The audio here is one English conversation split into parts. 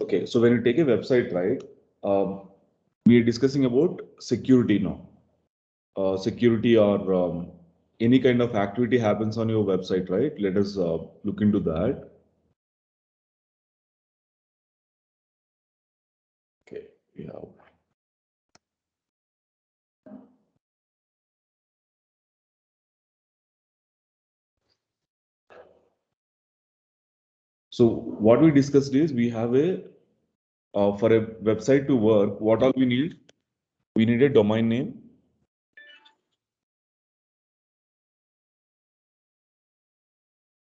Okay, so when you take a website, right, we are discussing about security now. Security or any kind of activity happens on your website, right? Let us look into that. Okay, yeah. So what we discussed is we have a for a website to work, what all we need? We need a domain name.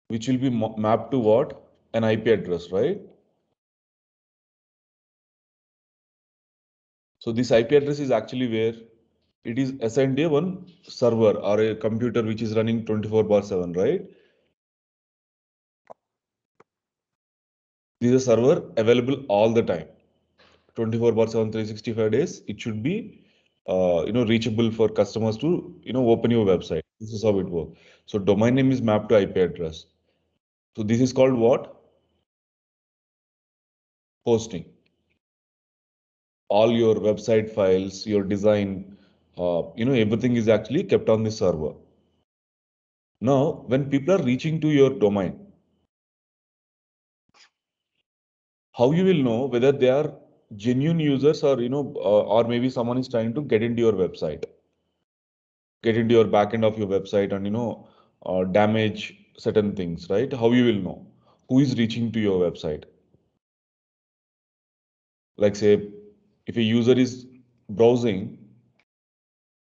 Which will be mapped to what? An IP address, right? So this IP address is actually where it is assigned a one server or a computer which is running 24/7, right? This is a server available all the time, 24/7, 365 days. It should be, reachable for customers to, open your website. This is how it works. So domain name is mapped to IP address. So this is called what? Hosting. All your website files, your design, everything is actually kept on the server. Now, when people are reaching to your domain, how you will know whether they are genuine users or or maybe someone is trying to get into your website, get into your backend of your website and damage certain things, right? How you will know who is reaching to your website? Like say, if a user is browsing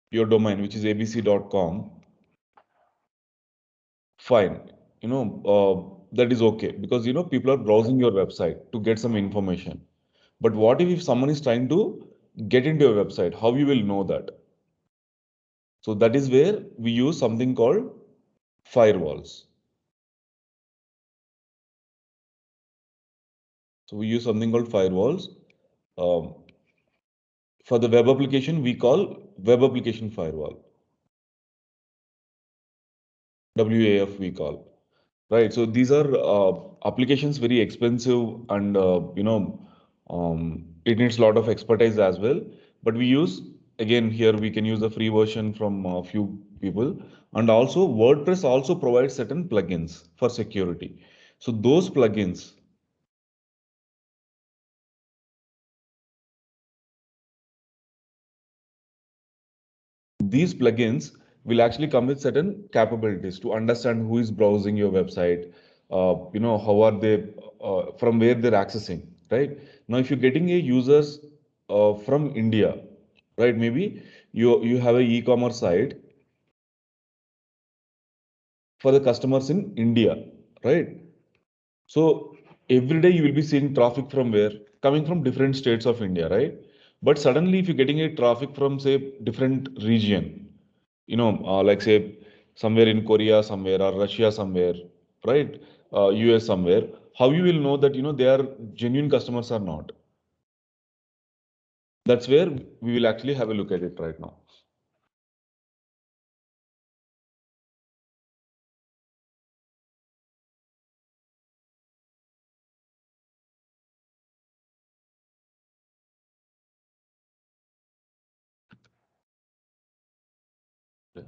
your domain, which is abc.com, fine, that is okay because people are browsing your website to get some information. But what if someone is trying to get into your website? How you will know that? So that is where we use something called firewalls. So we use something called firewalls. Um, for the web application, we call web application firewall. WAF we call. Right. So these are applications very expensive and it needs a lot of expertise as well. But we use again here we can use the free version from a few people, and also WordPress also provides certain plugins for security. So those plugins, these plugins will actually come with certain capabilities to understand who is browsing your website, how are they, from where they're accessing, right? Now, if you're getting a users from India, right? Maybe you have a e-commerce site for the customers in India, right? So every day you will be seeing traffic from where? Coming from different states of India, right? But suddenly, if you're getting a traffic from say different region, like say somewhere in Korea, somewhere or Russia, somewhere, right? US somewhere, how you will know that they are genuine customers or not? That's where we will actually have a look at it right now. Okay.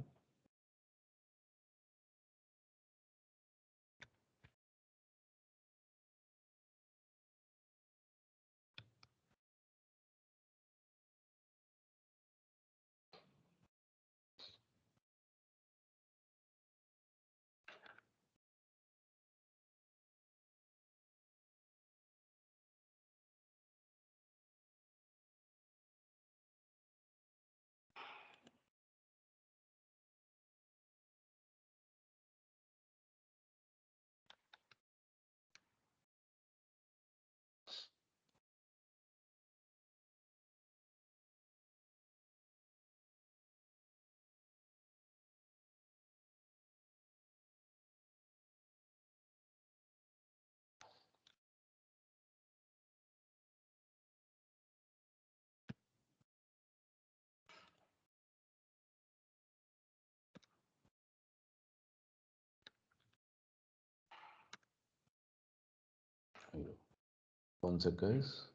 One sec, guys.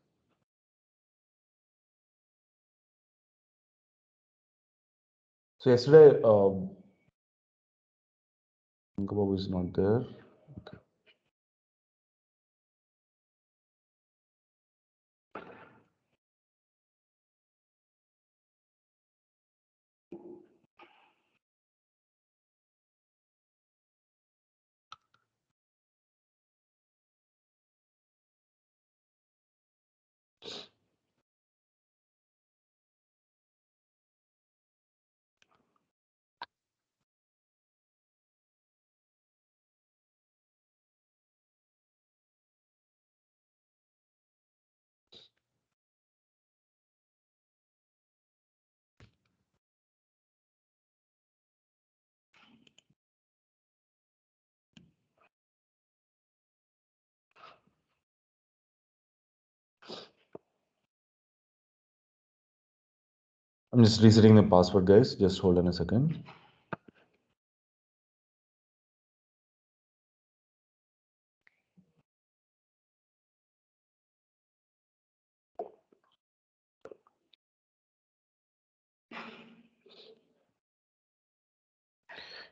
So yesterday, Kebab is not there. Okay. I'm just resetting the password, guys. Just hold on a second.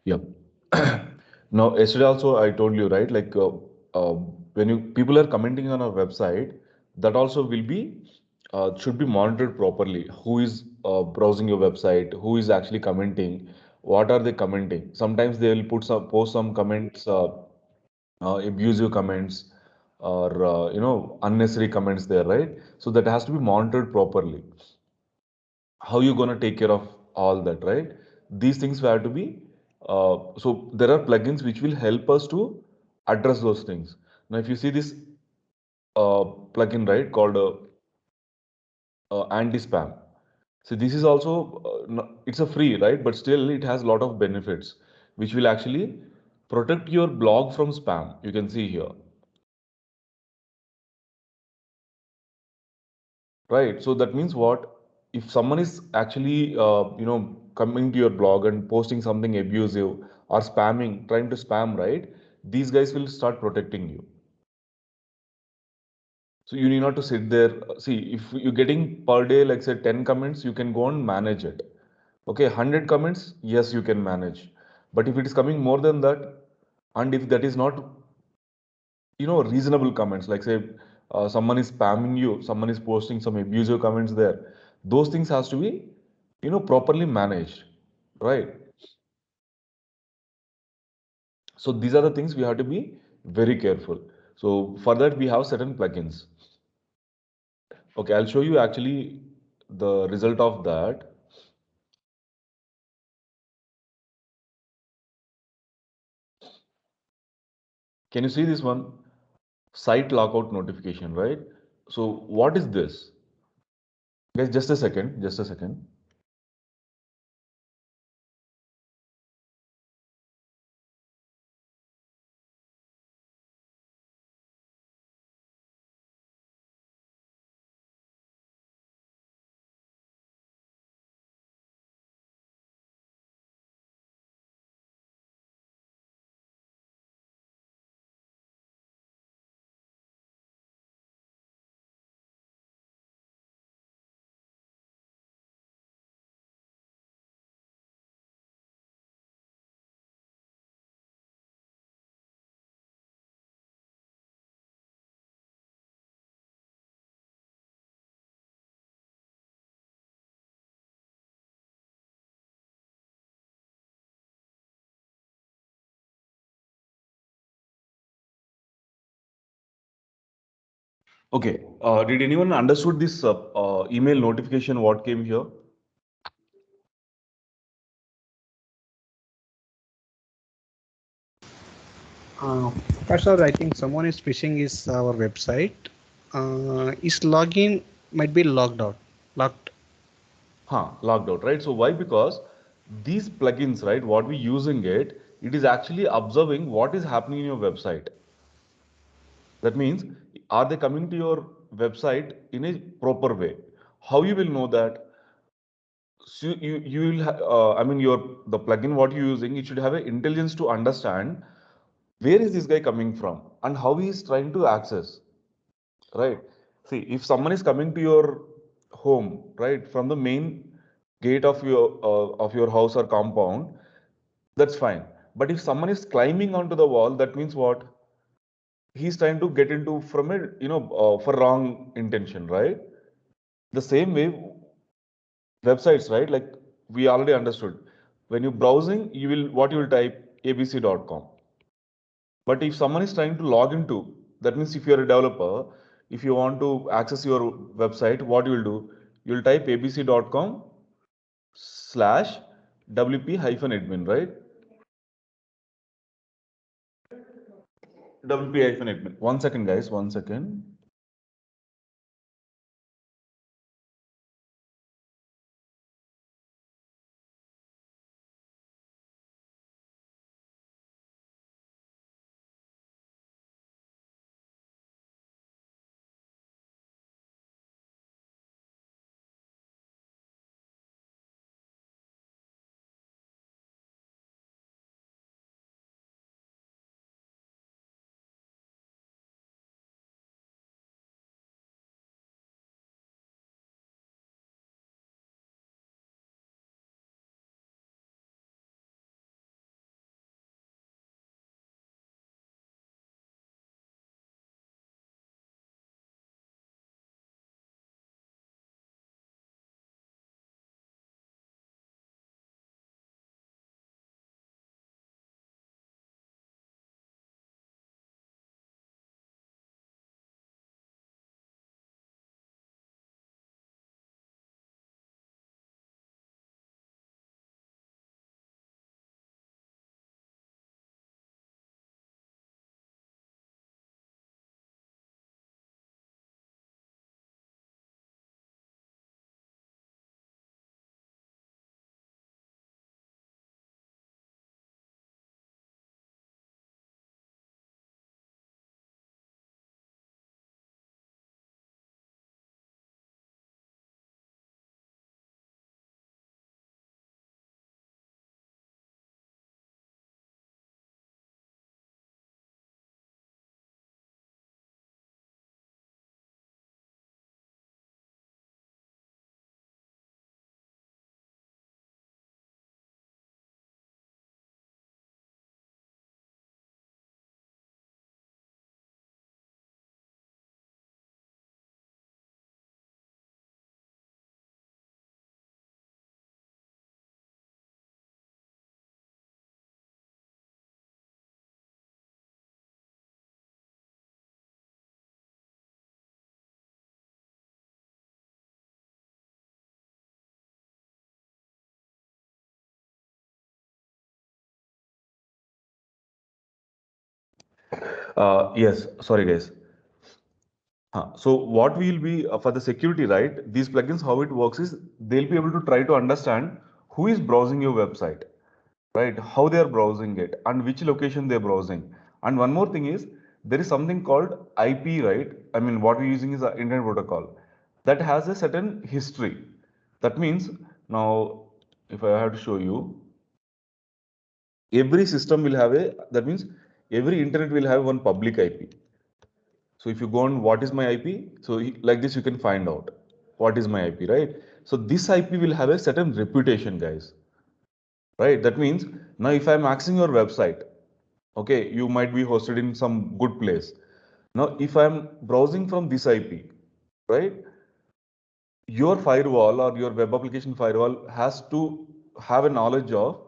Yep. Now, yesterday also I told you, right? Like uh, when you people are commenting on our website, that also will be should be monitored properly. Who is browsing your website? Who is actually commenting? What are they commenting? Sometimes they will post some comments, abusive comments, or unnecessary comments there, right? So that has to be monitored properly. How you gonna take care of all that, right? These things have to be so there are plugins which will help us to address those things. Now if you see this plugin, right, called anti-spam. So this is also it's a free, right, but still it has a lot of benefits which will actually protect your blog from spam. You can see here, right? So that means what? If someone is actually, coming to your blog and posting something abusive or spamming, trying to spam, right? These guys will start protecting you. So you need not to sit there. See, if you're getting per day, like say 10 comments, you can go and manage it. Okay, 100 comments, yes, you can manage. But if it is coming more than that, and if that is not reasonable comments, like say someone is spamming you, someone is posting some abusive comments there, those things has to be properly managed, right? So these are the things we have to be very careful. So for that we have certain plugins. Okay, I'll show you actually the result of that. Can you see this one? Site lockout notification, right? So what is this, guys? Just a second. Okay, did anyone understood this email notification what came here? Uh, First of all, I think someone is phishing is our website. Is login might be logged out, locked. Logged out, right? So why? Because these plugins, right, what we using it, it is actually observing what is happening in your website. That means, are they coming to your website in a proper way? How you will know that? So you will I mean your the plugin what you're using, it should have an intelligence to understand where is this guy coming from and how he is trying to access. right? See, if someone is coming to your home, right, from the main gate of your house or compound, that's fine. But if someone is climbing onto the wall, that means what? He's trying to get into from a for wrong intention, right? The same way websites, right? Like we already understood. When you're browsing, you will what you will type abc.com. But if someone is trying to log into, that means if you're a developer, if you want to access your website, what you will do? You'll type abc.com slash wp hyphen admin, right? wp hyphen admin. 1 second, guys. 1 second. Yes, sorry guys. So what will be for the security, right? These plugins, how it works is they'll be able to try to understand who is browsing your website, right? How they are browsing it and which location they're browsing. And one more thing is there is something called IP, right? I mean, what we're using is the Internet Protocol that has a certain history. That means now, if I have to show you, every system will have a, that means every internet will have one public IP. So if you go on what is my IP, so like this you can find out what is my IP, right? So this IP will have a certain reputation, guys, right? That means now if I'm accessing your website, okay, you might be hosted in some good place. Now if I'm browsing from this IP, right, your firewall or your web application firewall has to have a knowledge of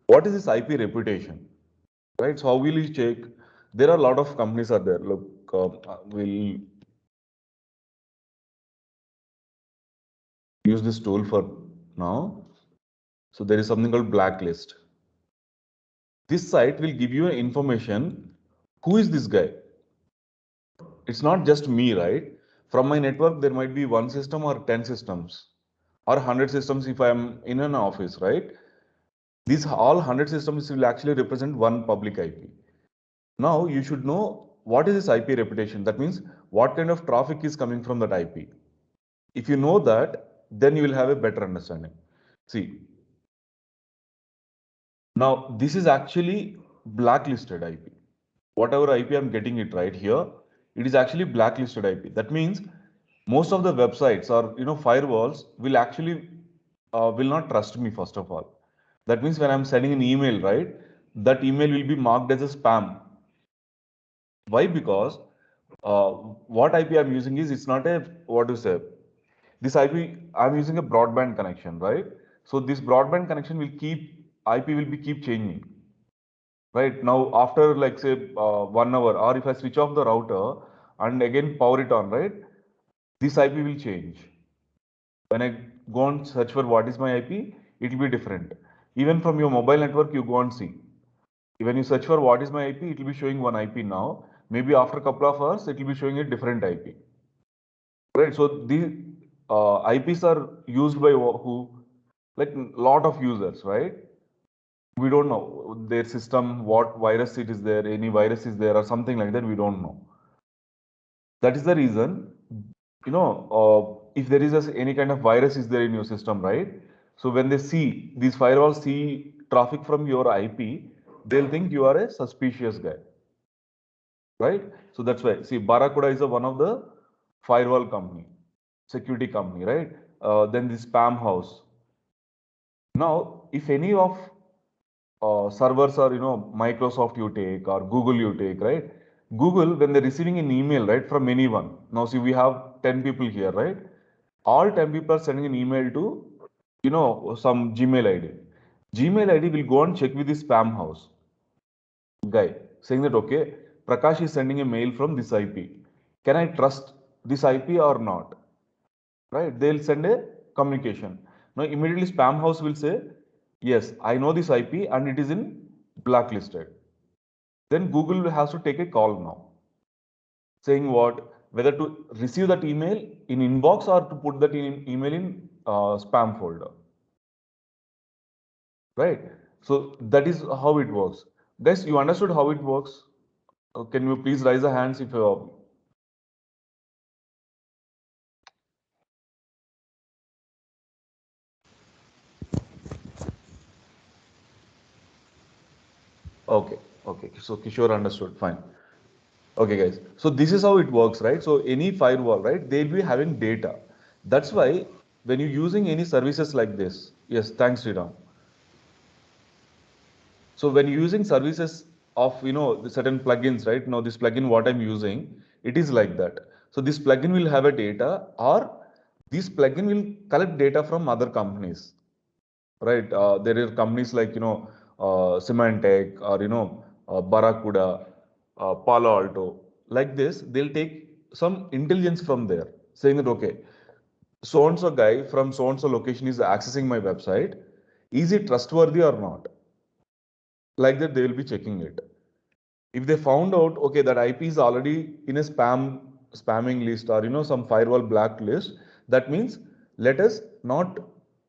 what is this IP reputation, right? So how will you check? There are a lot of companies are there. Look, we'll use this tool for now. So there is something called blacklist. This site will give you information. Who is this guy? It's not just me, right? From my network, there might be one system or 10 systems or 100 systems if I'm in an office, right? These all 100 systems will actually represent one public IP. Now you should know what is this IP reputation. That means what kind of traffic is coming from that IP. If you know that, then you will have a better understanding. See, now this is actually blacklisted IP. Whatever IP I'm getting it right here, it is actually blacklisted IP. That means most of the websites or firewalls will actually will not trust me first of all. That means when I'm sending an email, right, that email will be marked as a spam. Why? Because what IP I'm using is, it's not a, what to say, this IP, I'm using a broadband connection, right? So this broadband connection will keep, IP will be keep changing. Right now, after like say 1 hour, or if I switch off the router and again power it on, right, this IP will change. When I go and search for what is my IP, it will be different. Even from your mobile network, you go and see. When you search for what is my IP, it will be showing one IP now. Maybe after a couple of hours, it will be showing a different IP. Right. So these IPs are used by who? Like lot of users, right? We don't know their system, what virus it is there, any virus is there or something like that, we don't know. That is the reason, if there is any kind of virus is there in your system, right? So when they see, these firewalls see traffic from your IP, they'll think you are a suspicious guy, right? So that's why, see, Barracuda is one of the firewall company, security company, right? Then the Spam House. Now, if any of servers are, Microsoft you take or Google you take, right? Google, when they're receiving an email, right, from anyone. Now, see, we have 10 people here, right? All 10 people are sending an email to, some Gmail ID. Gmail ID will go and check with the spam house guy, saying that, okay, Prakash is sending a mail from this IP. Can I trust this IP or not? Right? They'll send a communication. Now, immediately spam house will say, yes, I know this IP and it is in blacklisted. Then Google has to take a call now, saying what? Whether to receive that email in inbox or to put that email in spam folder. Right? So that is how it works. Guys, you understood how it works? Can you please raise the hands if you okay, okay. So Kishore understood. Fine. Okay, guys. So this is how it works, right? So any firewall, right? They'll be having data. That's why when you're using any services like this, yes, thanks, Sriram. So when you're using services of, the certain plugins, right? Now this plugin, what I'm using, it is like that. So this plugin will have a data, or this plugin will collect data from other companies, right? There are companies like, Symantec or, Barracuda, Palo Alto. Like this, they'll take some intelligence from there, saying that, okay, so and so guy from so and so location is accessing my website. Is it trustworthy or not? Like that, they will be checking it. If they found out, okay, that IP is already in a spamming list or, some firewall blacklist, that means let us not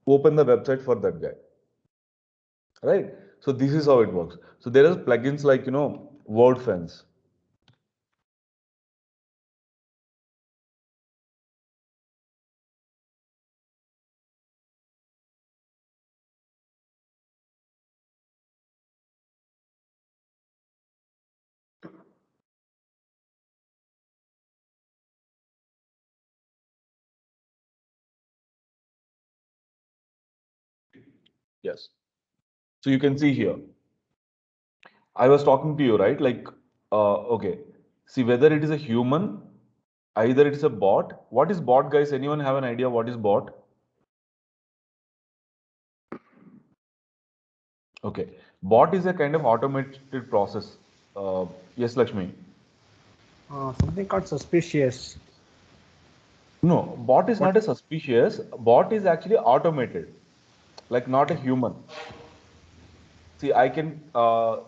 open the website for that guy. Right? So this is how it works. So there are plugins like, WordFence. Yes. So you can see here, I was talking to you, right? Like, okay, see whether it is a human, either it's a bot. What is bot, guys? Anyone have an idea what is bot? Okay, bot is a kind of automated process. Yes, Lakshmi. Something called suspicious. No, bot is What? not a suspicious. Bot is actually automated, like not a human. See, I can,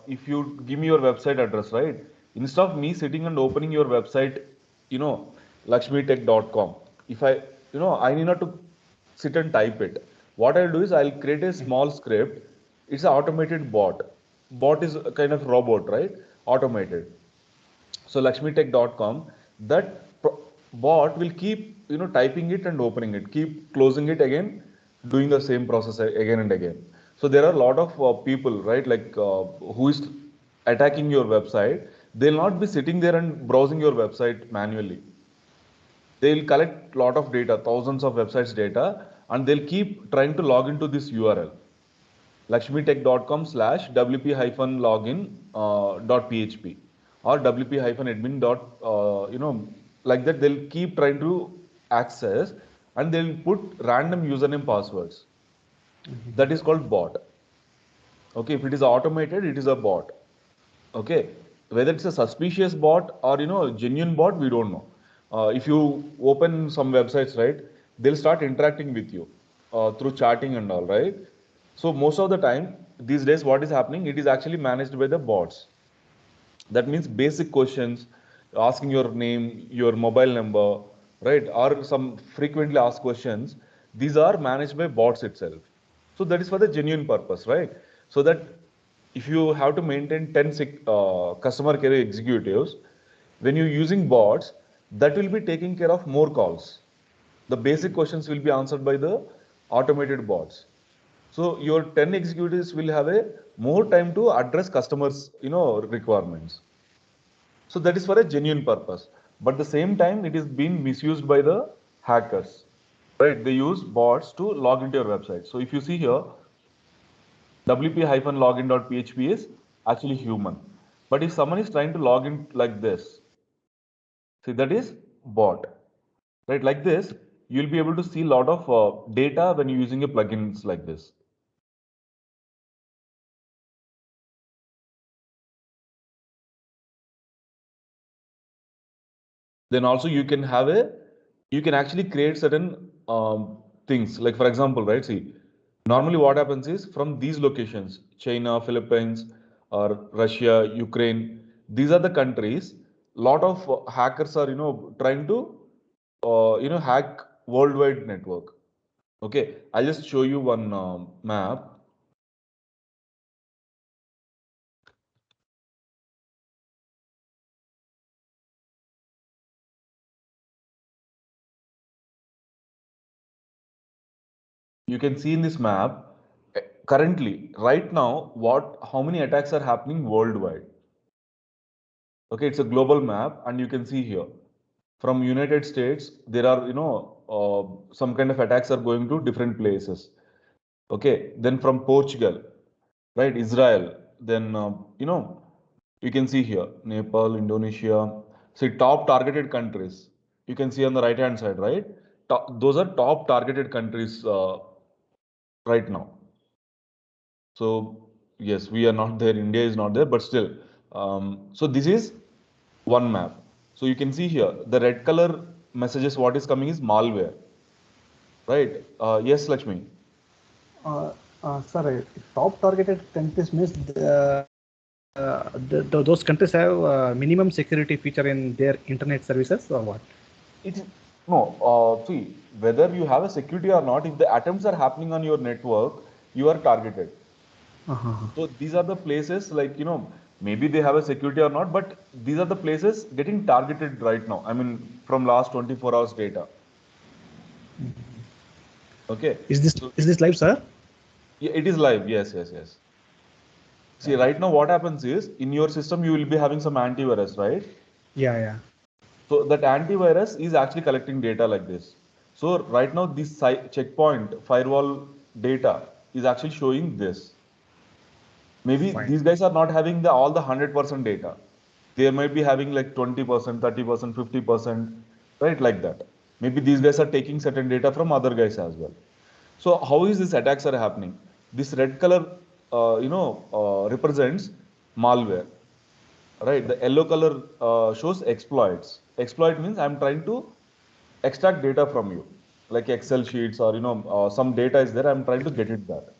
if you give me your website address, right? Instead of me sitting and opening your website, lakshmitech.com, if I, I need not to sit and type it. What I'll do is I'll create a small script. It's an automated bot. Bot is a kind of robot, right? Automated. So lakshmitech.com, that bot will keep, typing it and opening it, keep closing it again, doing the same process again and again. So there are a lot of people, right, like who is attacking your website they'll not be sitting there and browsing your website manually. They'll collect lot of data, thousands of websites data, and they'll keep trying to log into this URL, lakshmitech.com/wp-login .php or wp-admin like that. They'll keep trying to access, and they'll put random username passwords. That is called bot. Okay, if it is automated, it is a bot. Okay, whether it's a suspicious bot or genuine bot, we don't know. If you open some websites, right, they'll start interacting with you through chatting and all, right? So most of the time these days, what is happening? It is actually managed by the bots. That means basic questions, asking your name, your mobile number, right, or some frequently asked questions. These are managed by bots itself. So that is for the genuine purpose, right? So that if you have to maintain 10 customer care executives, when you're using bots, that will be taking care of more calls. The basic questions will be answered by the automated bots. So your 10 executives will have a more time to address customers, requirements. So that is for a genuine purpose. But at the same time, it is being misused by the hackers, right? They use bots to log into your website. So if you see here, wp-login.php is actually human. But if someone is trying to log in like this, see, that is bot, right? Like this, you'll be able to see a lot of data when you're using a plugins like this. Then also you can actually create certain things, like for example, right, see, normally what happens is from these locations, China, Philippines, or Russia, Ukraine, these are the countries, lot of hackers are trying to hack worldwide network. Okay, I'll just show you one map. You can see in this map currently, right now, how many attacks are happening worldwide. Okay, it's a global map, and you can see here from United States there are some kind of attacks are going to different places. Okay, then from Portugal, right, Israel, then you can see here Nepal, Indonesia. See, top targeted countries. You can see on the right hand side, right? Those are top targeted countries right now. So yes, we are not there. India is not there, but still. So this is one map. So you can see here the red color messages. What is coming is malware, right? Yes, Lakshmi. Sorry, top targeted countries means those countries have minimum security feature in their internet services or what? It's no. See, whether you have a security or not, if the attempts are happening on your network, you are targeted. So these are the places, like maybe they have a security or not, but these are the places getting targeted right now. I mean, from last 24 hours data. Okay. Is this live, sir? Yeah, it is live. Yes, yes, yes. See, right now what happens is in your system you will be having some antivirus, right? Yeah. So that antivirus is actually collecting data like this. So right now this checkpoint firewall data is actually showing this. Maybe Fine. these guys are not having all the 100% data. They might be having like 20%, 30%, 50%, right? Like that. Maybe these guys are taking certain data from other guys as well. So how is this attacks are happening? This red color, represents malware, right? The yellow color shows exploits. Exploit means I'm trying to extract data from you, like Excel sheets or some data is there. I'm trying to get it that.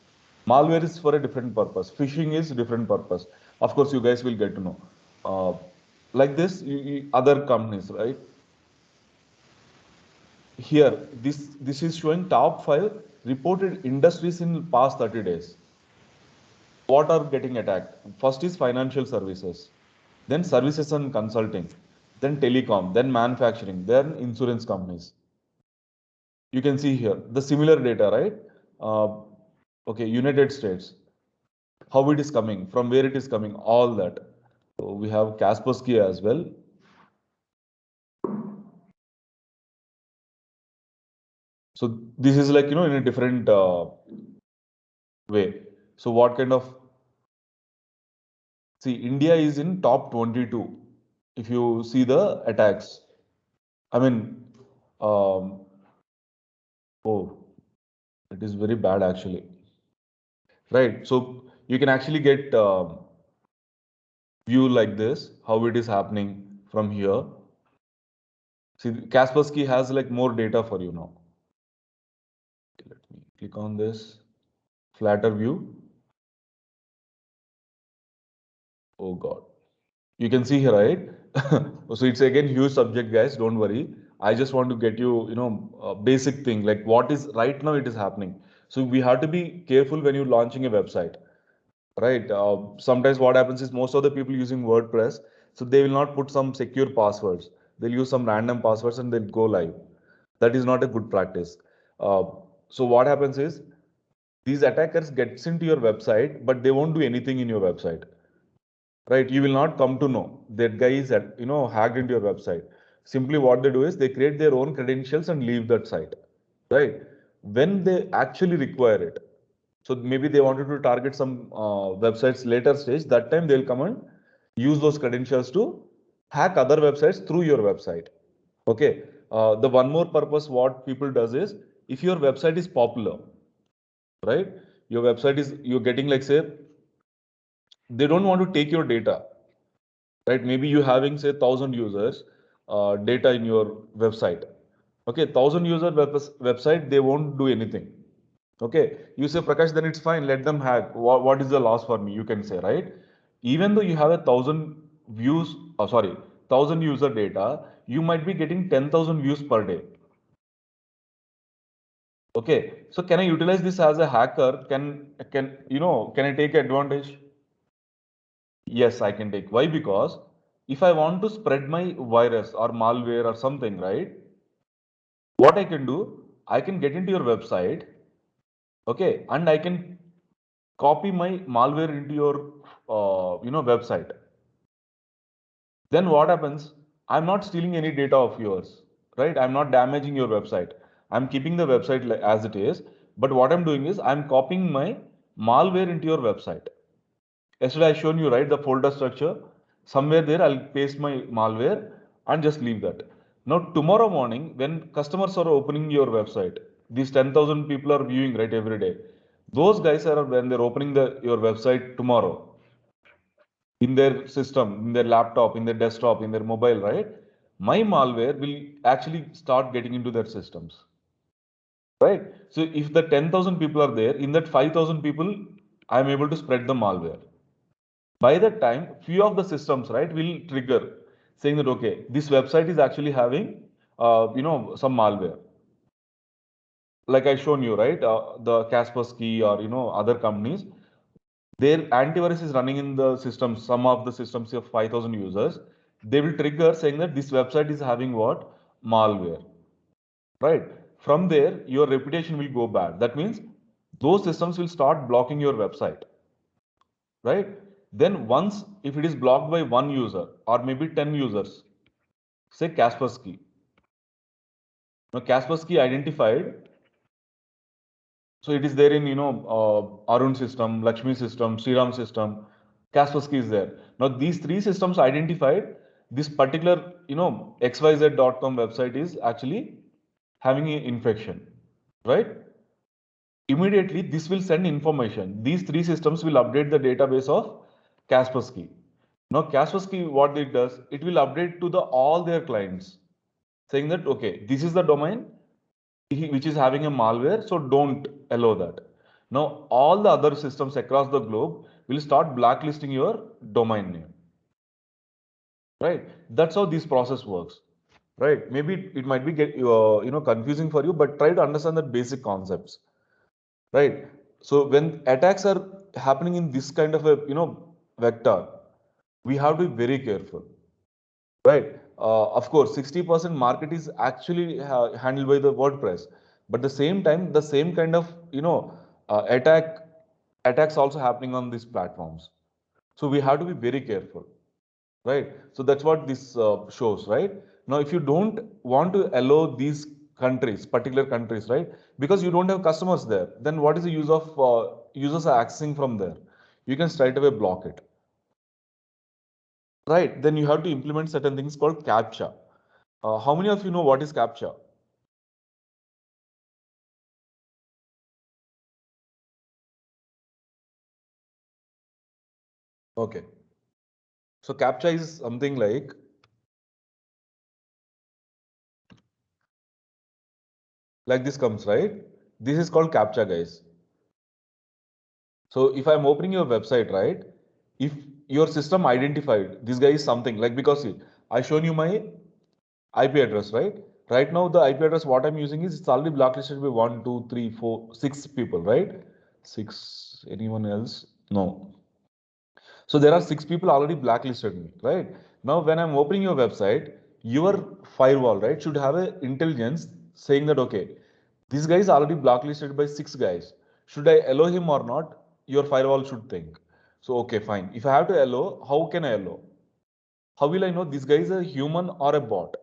Malware is for a different purpose. Phishing is different purpose. Of course, you guys will get to know. Like this, other companies, right? Here, this is showing top 5 reported industries in past 30 days. What are getting attacked? First is financial services, then services and consulting, then telecom, then manufacturing, then insurance companies. You can see here the similar data, right? Okay, United States, how it is coming, from where it is coming, all that. So we have Kaspersky as well. So this is like, in a different way. So what kind of, see, India is in top 22. If you see the attacks, I mean, um, oh, it is very bad actually. Right. So you can actually get view like this, how it is happening from here. See, Kaspersky has like more data for you now. Let me click on this flatter view. Oh God. You can see here, right? So it's again huge subject, guys. Don't worry. I just want to get you, a basic thing like what is right now it is happening. So we have to be careful when you're launching a website, right? Sometimes what happens is most of the people using WordPress, so they will not put some secure passwords. They'll use some random passwords and they'll go live. That is not a good practice. Uh, so what happens is these attackers gets into your website, but they won't do anything in your website, right? You will not come to know that guy is hacked into your website. Simply what they do is they create their own credentials and leave that site, right? When they actually require it, so maybe they wanted to target some websites later stage, that time they'll come and use those credentials to hack other websites through your website. Okay. The one more purpose what people does is, if your website is popular, right, your website is, you're getting like say, they don't want to take your data, right? Maybe you having say 1,000 users data in your website. Okay, 1,000 user website, they won't do anything. Okay, you say Prakash, then it's fine, let them hack. What is the loss for me? You can say, right? Even though you have 1,000 views, sorry, 1,000 user data, you might be getting 10,000 views per day. Okay, so can I utilize this as a hacker? Can I take advantage? Yes, I can take. Why? Because if I want to spread my virus or malware or something, right? What I can do, I can get into your website, okay, and I can copy my malware into your, website. Then what happens? I'm not stealing any data of yours, right? I'm not damaging your website. I'm keeping the website as it is. But what I'm doing is I'm copying my malware into your website. Yesterday I shown you, right, the folder structure. Somewhere there I'll paste my malware and just leave that. Now tomorrow morning when customers are opening your website, these 10,000 people are viewing, right, every day. Those guys are when they're opening your website tomorrow in their system, in their laptop, in their desktop, in their mobile, right? My malware will actually start getting into their systems, right? So if the 10,000 people are there, in that 5,000 people, I'm able to spread the malware. By that time, few of the systems, right, will trigger saying that, okay, this website is actually having some malware, like I shown you, right? The Kaspersky or other companies, their antivirus is running in the systems, some of the systems of 5,000 users, they will trigger saying that this website is having what? Malware, right? From there your reputation will go bad. That means those systems will start blocking your website, right? Then once if it is blocked by one user or maybe 10 users, say Kaspersky. Now Kaspersky identified, so it is there in Arun system, Lakshmi system, Sriram system, Kaspersky is there. Now these three systems identified this particular xyz.com website is actually having an infection, right? Immediately this will send information. These three systems will update the database of Kaspersky. Now Kaspersky, what it does, it will update to the all their clients saying that, okay, this is the domain which is having a malware, so don't allow that. Now all the other systems across the globe will start blacklisting your domain name, right? That's how this process works, right? Maybe it might be confusing for you, but try to understand the basic concepts, right? So when attacks are happening in this kind of a vector, we have to be very careful, right? Of course, 60% market is actually handled by the WordPress, but the same time, the same kind of attacks also happening on these platforms. So we have to be very careful. right? So that's what this shows, right? Now, if you don't want to allow these countries, particular countries, right? Because you don't have customers there, then what is the use of users are accessing from there? You can straight away block it, right? Then you have to implement certain things called CAPTCHA. How many of you know what is CAPTCHA? Okay. So CAPTCHA is something like this comes, right? This is called CAPTCHA, guys. So if I'm opening your website, right? If your system identified this guy is something like, because see, I shown you my IP address, right? Right now the IP address what I'm using is it's already blacklisted by 1, 2, 3, 4, 6 people, right? 6. Anyone else? No. So there are 6 people already blacklisted me, right? Now when I'm opening your website, your firewall, right, should have a intelligence saying that okay, this guy is already blacklisted by 6 guys. Should I allow him or not? Your firewall should think. So okay, fine. If I have to allow, how can I allow? How will I know this guy is a human or a bot?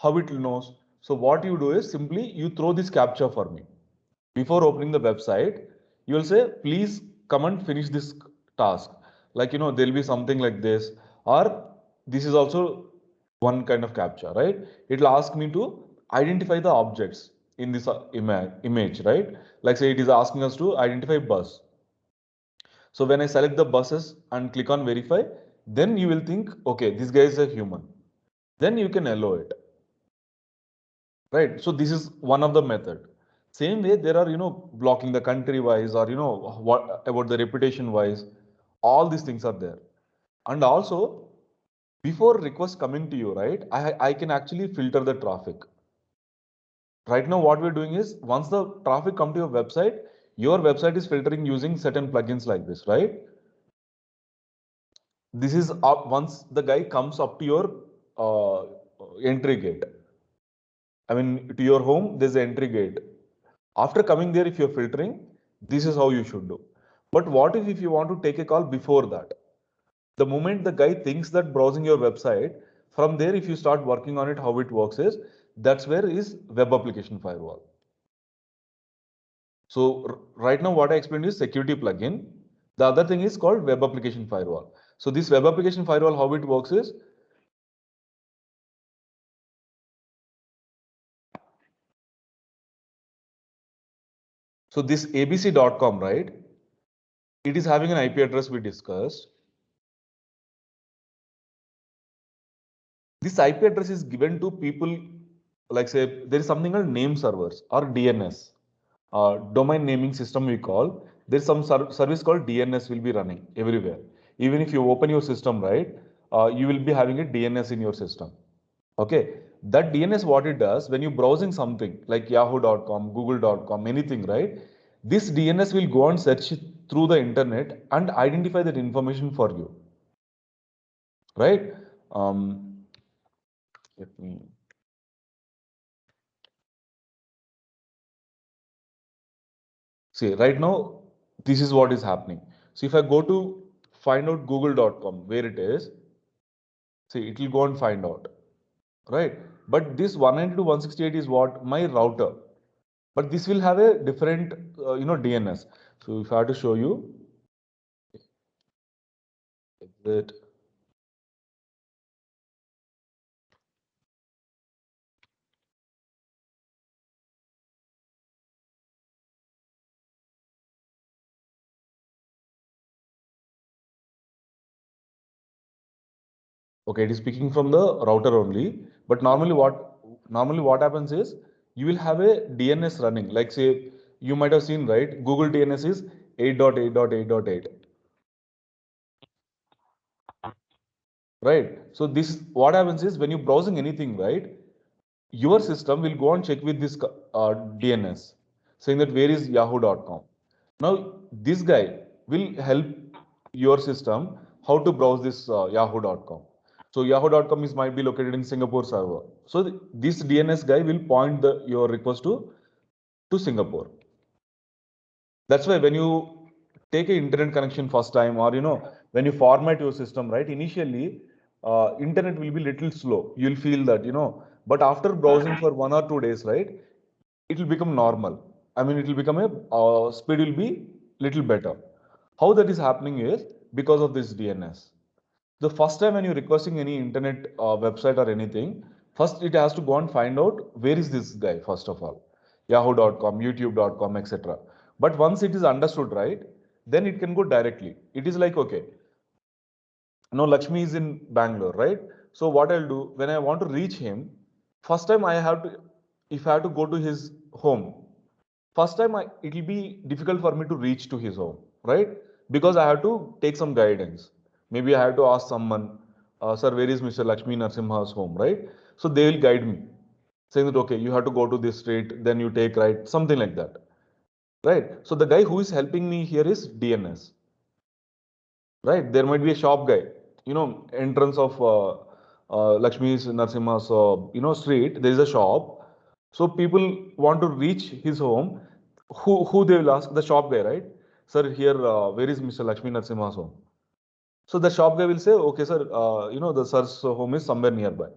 How it knows? So what you do is simply you throw this captcha for me. Before opening the website, you will say, please come and finish this task. Like, there'll be something like this, or this is also one kind of captcha, right? It'll ask me to identify the objects in this image, right? Like say it is asking us to identify bus. So when I select the buses and click on verify, then you will think, okay, this guy is a human. Then you can allow it, right? So this is one of the method. Same way, there are, blocking the country wise or, what about the reputation wise, all these things are there. And also, before request coming to you, right, I can actually filter the traffic. Right now, what we're doing is once the traffic come to your website is filtering using certain plugins like this, right? This is up once the guy comes up to your entry gate. I mean, to your home, there's an entry gate. After coming there, if you're filtering, this is how you should do. But what if you want to take a call before that? The moment the guy thinks that browsing your website, from there, if you start working on it, how it works is that's where is web application firewall. So right now, what I explained is security plugin. The other thing is called web application firewall. So this web application firewall, how it works is so this abc.com, right? It is having an IP address we discussed. This IP address is given to people like say there is something called name servers or DNS, domain naming system we call. There's some service called DNS will be running everywhere. Even if you open your system, right, you will be having a DNS in your system. Okay, that DNS what it does when you're browsing something like yahoo.com, google.com, anything, right? This DNS will go and search through the internet and identify that information for you, right? Let me see right now, this is what is happening. So if I go to find out google.com where it is, see it will go and find out, right? But this 192.168 is what my router, but this will have a different, DNS. So if I have to show you that, okay, it is speaking from the router only, but normally what happens is you will have a DNS running, like say you might have seen, right? Google DNS is 8.8.8.8. Right. So this what happens is when you're browsing anything, right, your system will go and check with this DNS saying that where is yahoo.com. Now this guy will help your system how to browse this yahoo.com. So yahoo.com is might be located in Singapore server. So this DNS guy will point your request to Singapore. That's why when you take an internet connection first time, or when you format your system, right? Initially, internet will be little slow. You'll feel that, but after browsing for 1 or 2 days, right, it will become normal. I mean, it will become speed will be little better. How that is happening is because of this DNS. The first time when you're requesting any internet website or anything, first it has to go and find out where is this guy, first of all. Yahoo.com, YouTube.com, etc. But once it is understood, right, then it can go directly. It is like, okay, no, Lakshmi is in Bangalore, right? So what I'll do when I want to reach him, first time I have to, if I have to go to his home, first time it will be difficult for me to reach to his home, right? Because I have to take some guidance. Maybe I have to ask someone, sir, where is Mr. Lakshmi Narsimha's home, right? So they will guide me, saying that, okay, you have to go to this street, then you take right, something like that, right? So the guy who is helping me here is DNS, right? There might be a shop guy, entrance of Lakshmi's Narsimha's, street, there is a shop. So people want to reach his home. Who they will ask? The shop guy, right? Sir, here, where is Mr. Lakshmi Narsimha's home? So the shop guy will say, okay, sir, the sir's home is somewhere nearby,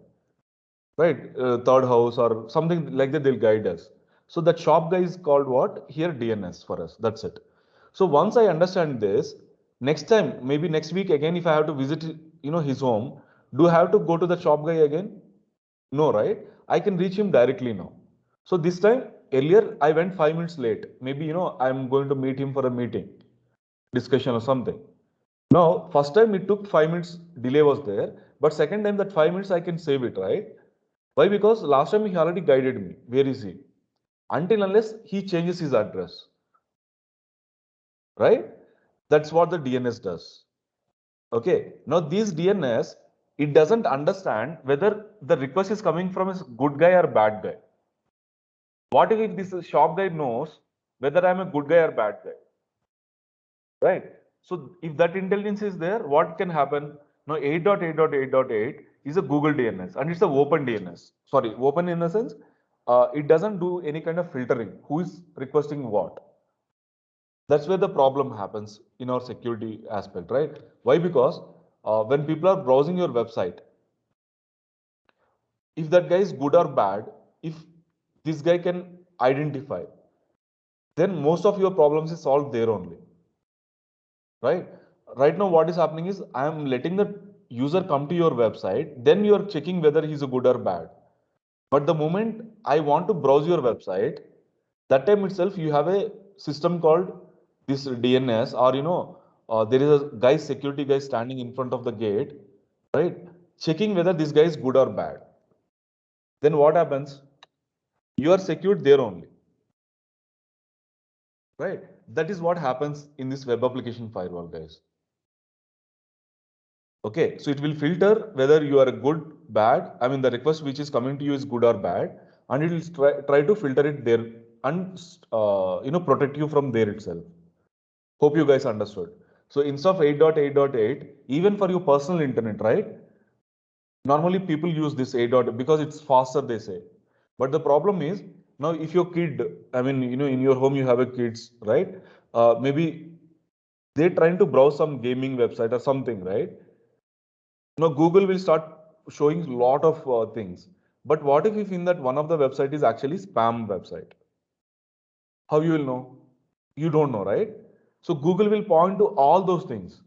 right? Third house or something like that, they'll guide us. So that shop guy is called what? Here DNS for us. That's it. So once I understand this, next time, maybe next week again, if I have to visit, his home, do I have to go to the shop guy again? No, right? I can reach him directly now. So this time, earlier I went 5 minutes late. Maybe, I'm going to meet him for a meeting, discussion or something. Now, first time it took 5 minutes delay was there, but second time that 5 minutes I can save it, right? Why? Because last time he already guided me. Where is he? Until unless he changes his address, right? That's what the DNS does. Okay. Now this DNS, it doesn't understand whether the request is coming from a good guy or bad guy. What if this shop guy knows whether I'm a good guy or bad guy? Right? So if that intelligence is there, what can happen? Now 8.8.8.8 is a Google DNS and it's a open DNS. Sorry, open in the sense, it doesn't do any kind of filtering. Who is requesting what? That's where the problem happens in our security aspect, right? Why? Because when people are browsing your website, if that guy is good or bad, if this guy can identify, then most of your problems is solved there only, right? Right now, what is happening is I am letting the user come to your website, then you are checking whether he's a good or bad. But the moment I want to browse your website, that time itself you have a system called this DNS, or there is a guy, security guy standing in front of the gate, right? Checking whether this guy is good or bad. Then what happens? You are secured there only, right? That is what happens in this web application firewall, guys. Okay, so it will filter whether you are a good, bad. I mean, the request which is coming to you is good or bad, and it will try to filter it there and protect you from there itself. Hope you guys understood. So instead of 8.8.8, even for your personal internet, right? Normally people use this 8. Because it's faster, they say. But the problem is now if your kid, I mean, in your home you have a kids, right? Maybe they're trying to browse some gaming website or something, right? Now Google will start showing a lot of things. But what if in that one of the website is actually spam website? How you will know? You don't know, right? So Google will point to all those things.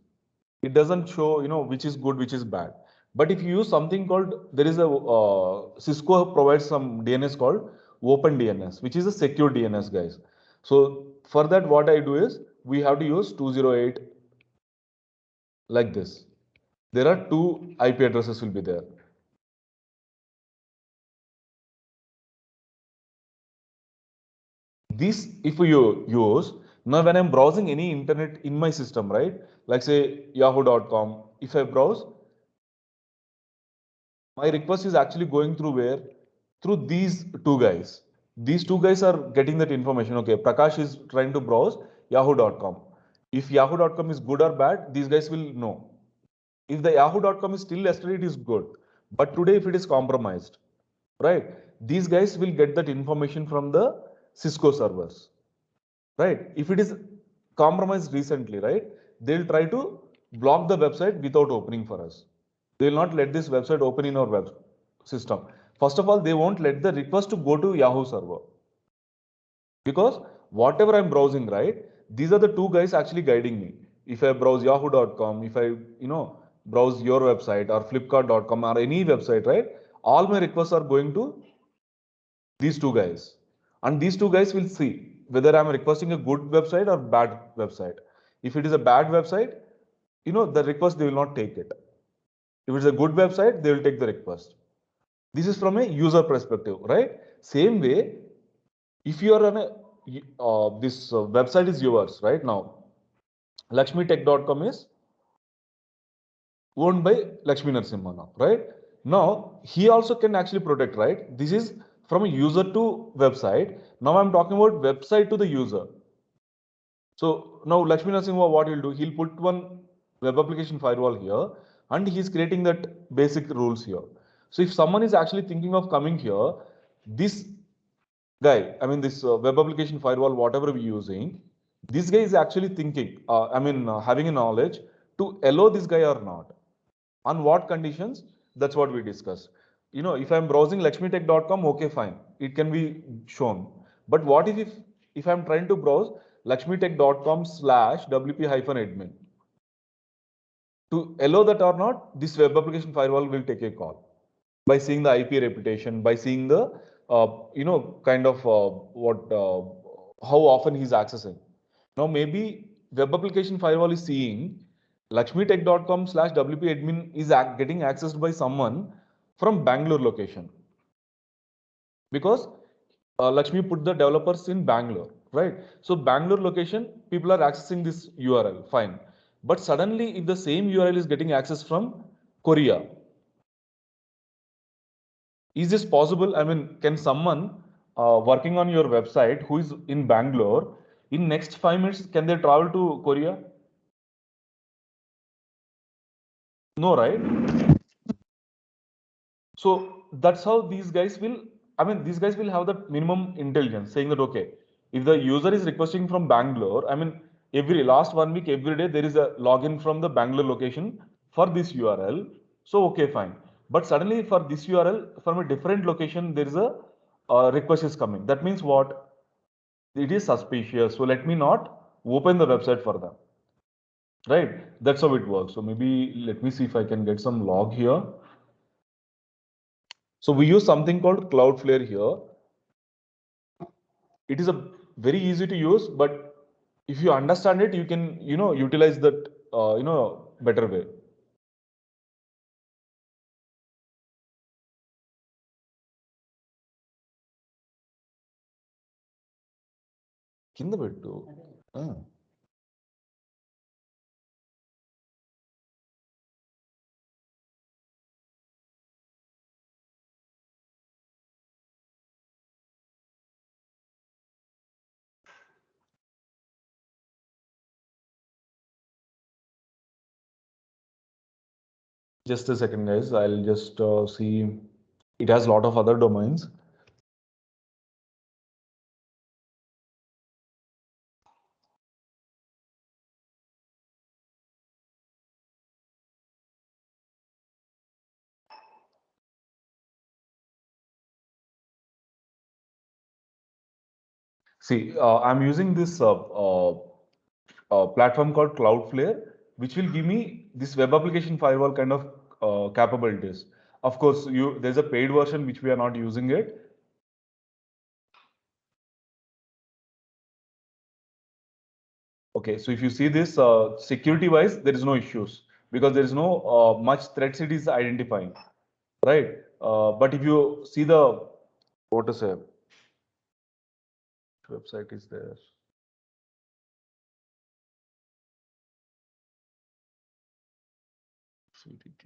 It doesn't show, which is good, which is bad. But if you use something called, there is a Cisco provides some DNS called Open DNS, which is a secure DNS, guys. So for that, what I do is we have to use 208 like this. There are two IP addresses will be there. This, if you use, now when I'm browsing any internet in my system, right? Like say yahoo.com, if I browse, my request is actually going through where? Through these two guys. These two guys are getting that information. Okay, Prakash is trying to browse yahoo.com. If yahoo.com is good or bad, these guys will know. If the yahoo.com is still yesterday, it is good. But today, if it is compromised, right? These guys will get that information from the Cisco servers, right? If it is compromised recently, right? They'll try to block the website without opening for us. They will not let this website open in our web system. First of all, they won't let the request to go to Yahoo server. Because whatever I'm browsing, right, these are the two guys actually guiding me. If I browse yahoo.com, if I, browse your website or flipkart.com or any website, right, all my requests are going to these two guys. And these two guys will see whether I'm requesting a good website or bad website. If it is a bad website, the request, they will not take it. If it's a good website, they will take the request. This is from a user perspective, right? Same way, if you are on a this website is yours right now, lakshmitech.com is owned by Lakshmi Narasimha now, right? Now he also can actually protect, right? This is from a user to website. Now I'm talking about website to the user. So now Lakshmi Narasimha, what he'll do, he'll put one web application firewall here and he's creating that basic rules here. So if someone is actually thinking of coming here, this guy, I mean, this web application firewall, whatever we're using, this guy is actually thinking, having a knowledge to allow this guy or not. On what conditions? That's what we discussed. If I'm browsing lakshmitech.com, okay, fine. It can be shown. But what if I'm trying to browse lakshmitech.com/wp-admin? To allow that or not, this web application firewall will take a call by seeing the IP reputation, by seeing the kind of how often he's accessing. Now maybe web application firewall is seeing lakshmitech.com/wp-admin is getting accessed by someone from Bangalore location, because Lakshmi put the developers in Bangalore, right? So Bangalore location, people are accessing this URL, fine. But suddenly, if the same URL is getting access from Korea, is this possible? I mean, can someone working on your website who is in Bangalore, in next 5 minutes, can they travel to Korea? No, right? So that's how these guys will, these guys will have that minimum intelligence saying that, okay, if the user is requesting from Bangalore, every last 1 week, every day, there is a login from the Bangalore location for this URL. So, okay, fine. But suddenly for this URL from a different location, there is a request is coming. That means what? It is suspicious. So let me not open the website for them. Right? That's how it works. So maybe let me see if I can get some log here. So we use something called Cloudflare here. It is a very easy to use, but if you understand it, you can, utilize that, better way. కింద పెట్టు. Just a second, guys. I'll just see. It has a lot of other domains. See, I'm using this platform called Cloudflare, which will give me this web application firewall kind of capabilities. Of course, there's a paid version which we are not using it. Okay, so if you see this security wise, there is no issues because there is no much threats it is identifying, right? But if you see the, what to say, website is there. CTT.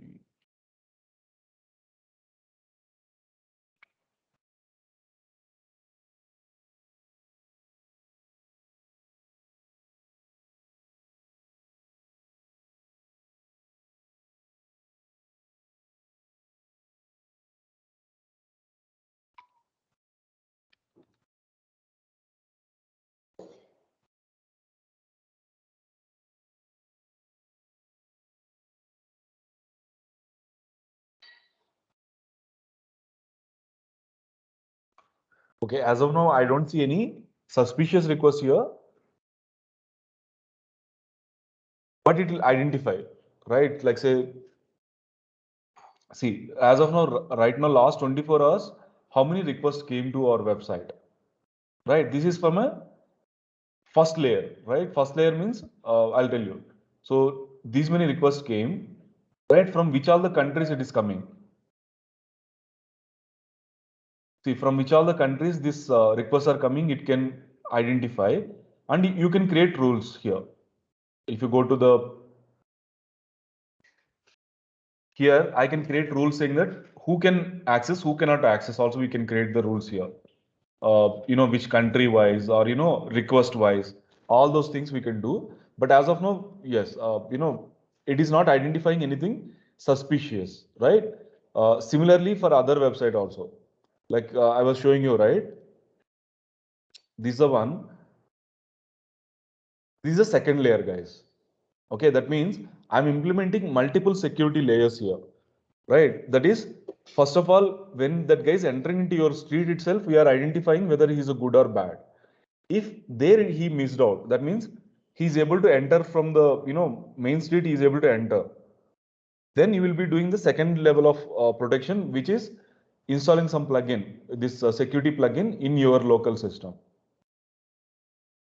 Okay, as of now, I don't see any suspicious request here, but it will identify, right? Like say, see, as of now, right now, last 24 hours, how many requests came to our website, right? This is from a first layer, right? First layer means, I'll tell you. So these many requests came, right? From which all the countries it is coming? See, from which all the countries these requests are coming, it can identify, and you can create rules here. If you go to the here, I can create rules saying that who can access, who cannot access. Also, we can create the rules here. Which country wise or request wise, all those things we can do. But as of now, yes, it is not identifying anything suspicious, right? Similarly for other website also, like I was showing you, right? This is the one. This is the second layer, guys. Okay, that means I'm implementing multiple security layers here, right? That is, first of all, when that guy is entering into your street itself, we are identifying whether he is a good or bad. If there he missed out, that means he's able to enter from the main street, he is able to enter. Then you will be doing the second level of protection, which is installing some plugin, this security plugin in your local system.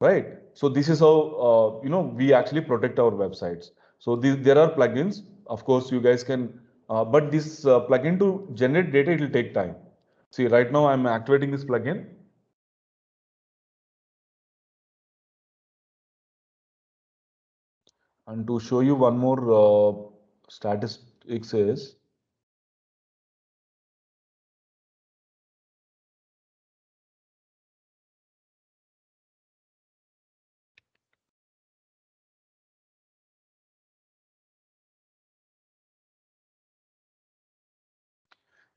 Right. So this is how we actually protect our websites. So there are plugins. Of course, you guys can, but this plugin to generate data, it will take time. See, right now I'm activating this plugin. And to show you one more statistics is,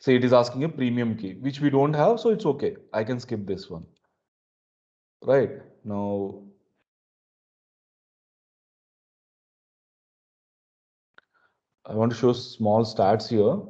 say it is asking a premium key, which we don't have, so it's okay. I can skip this one. Right now, I want to show small stats here.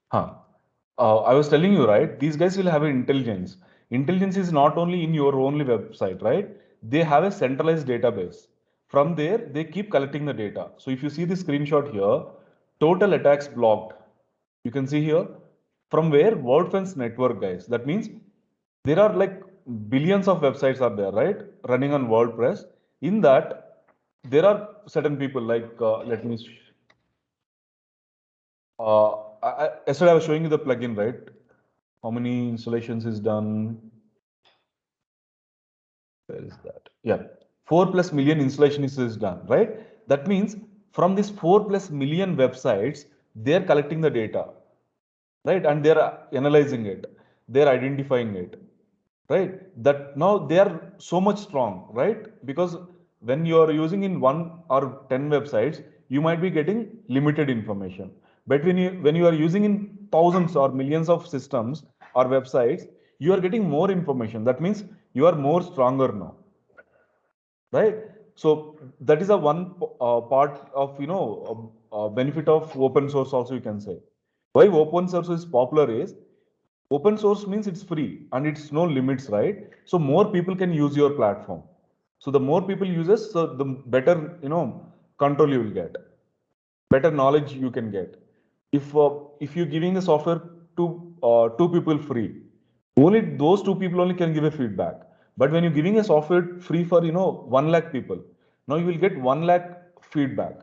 Huh. I was telling you, right? These guys will have an intelligence. Intelligence is not only in your only website, right? They have a centralized database. From there, they keep collecting the data. So if you see the screenshot here, total attacks blocked. You can see here from where WordFence network, guys. That means there are like billions of websites are there, right? Running on WordPress. In that, there are certain people like, let me yesterday I was showing you the plugin, right? How many installations is done? Where is that? Yeah, 4+ million installations is done, right? That means from these 4+ million websites, they're collecting the data, right? And they're analyzing it, they're identifying it, right? That now they are so much strong, right? Because when you are using in 1 or 10 websites, you might be getting limited information. But when you are using in thousands or millions of systems or websites, you are getting more information. That means you are more stronger now, right? So that is a one part of benefit of open source. Also, you can say why open source is popular is open source means it's free and it's no limits, right? So more people can use your platform. So the more people uses, so the better control you will get, better knowledge you can get. If you're giving the software to two people free, only those two people only can give a feedback. But when you're giving a software free for 1 lakh people, now you will get 1 lakh feedback.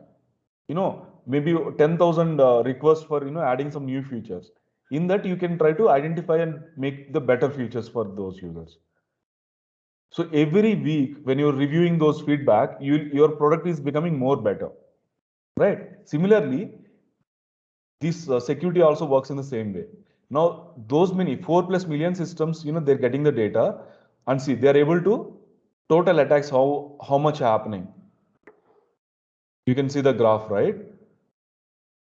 Maybe 10,000 requests for adding some new features. In that you can try to identify and make the better features for those users. So every week when you're reviewing those feedback, your product is becoming more better, right? Similarly, this security also works in the same way. Now, those many 4+ million systems, they're getting the data, and see, they're able to total attacks, how much happening. You can see the graph, right?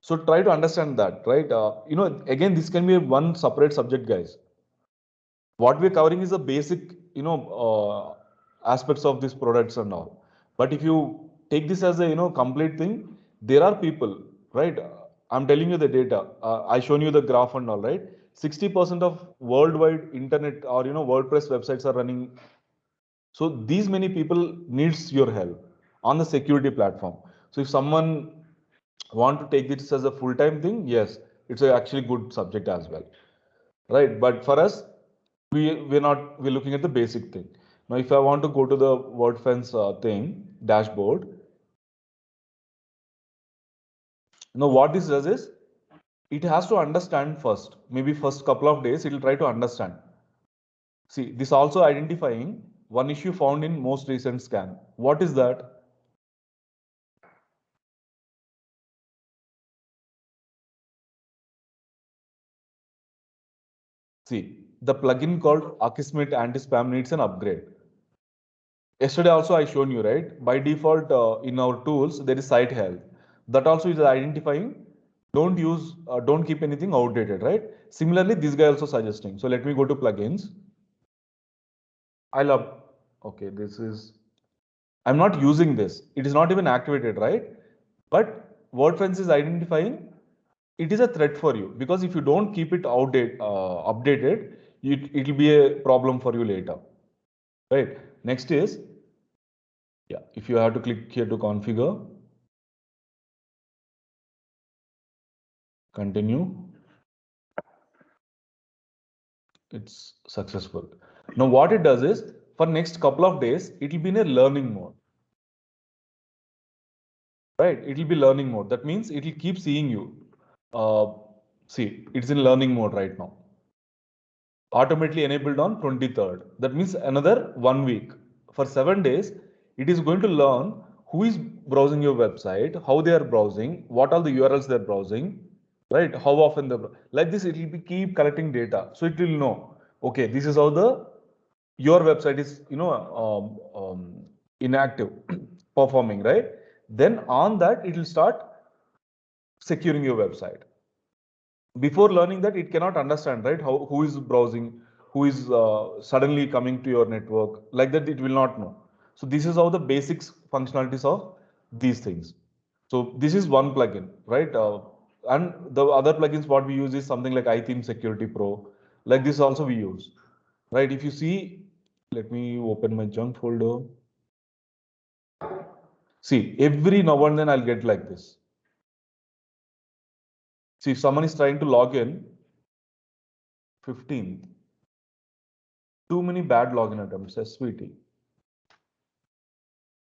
So try to understand that, right? Again, this can be one separate subject, guys. What we're covering is the basic, aspects of these products and all. But if you take this as a, complete thing, there are people, right? I'm telling you the data. I shown you the graph and all, right? 60% of worldwide internet or, WordPress websites are running. So these many people needs your help on the security platform. So if someone want to take this as a full-time thing, yes, it's a actually good subject as well, right? But for us, we're looking at the basic thing. Now, if I want to go to the WordFence thing dashboard, now what this does is it has to understand first. Maybe first couple of days it will try to understand. See, this also identifying one issue found in most recent scan. What is that? See, the plugin called Akismet Anti-Spam needs an upgrade. Yesterday also I shown you, right? By default, in our tools, there is site health. That also is identifying, don't keep anything outdated, right? Similarly, this guy also suggesting. So let me go to plugins. I love, okay, I'm not using this. It is not even activated, right? But WordFence is identifying it is a threat for you because if you don't keep it updated, it will be a problem for you later, right? Next is, yeah, if you have to click here to configure, continue, it's successful. Now what it does is for next couple of days, it will be in a learning mode, right? It will be learning mode. That means it will keep seeing you. See, it's in learning mode right now. Automatically enabled on 23rd. That means another 1 week. For 7 days, it is going to learn who is browsing your website, how they are browsing, what are the URLs they're browsing, right? How often they're like this, it will be keep collecting data. So it will know, okay, this is how your website is, inactive, performing, right? Then on that, it will start securing your website. Before learning that, it cannot understand, right? Who is browsing, who is suddenly coming to your network, like that it will not know. So this is how the basics functionalities of these things. So this is one plugin, right? And the other plugins what we use is something like iTheme Security Pro. Like this also we use, right? If you see, let me open my junk folder. See, every now and then I'll get like this. See, if someone is trying to log in, 15th, too many bad login attempts, SVT.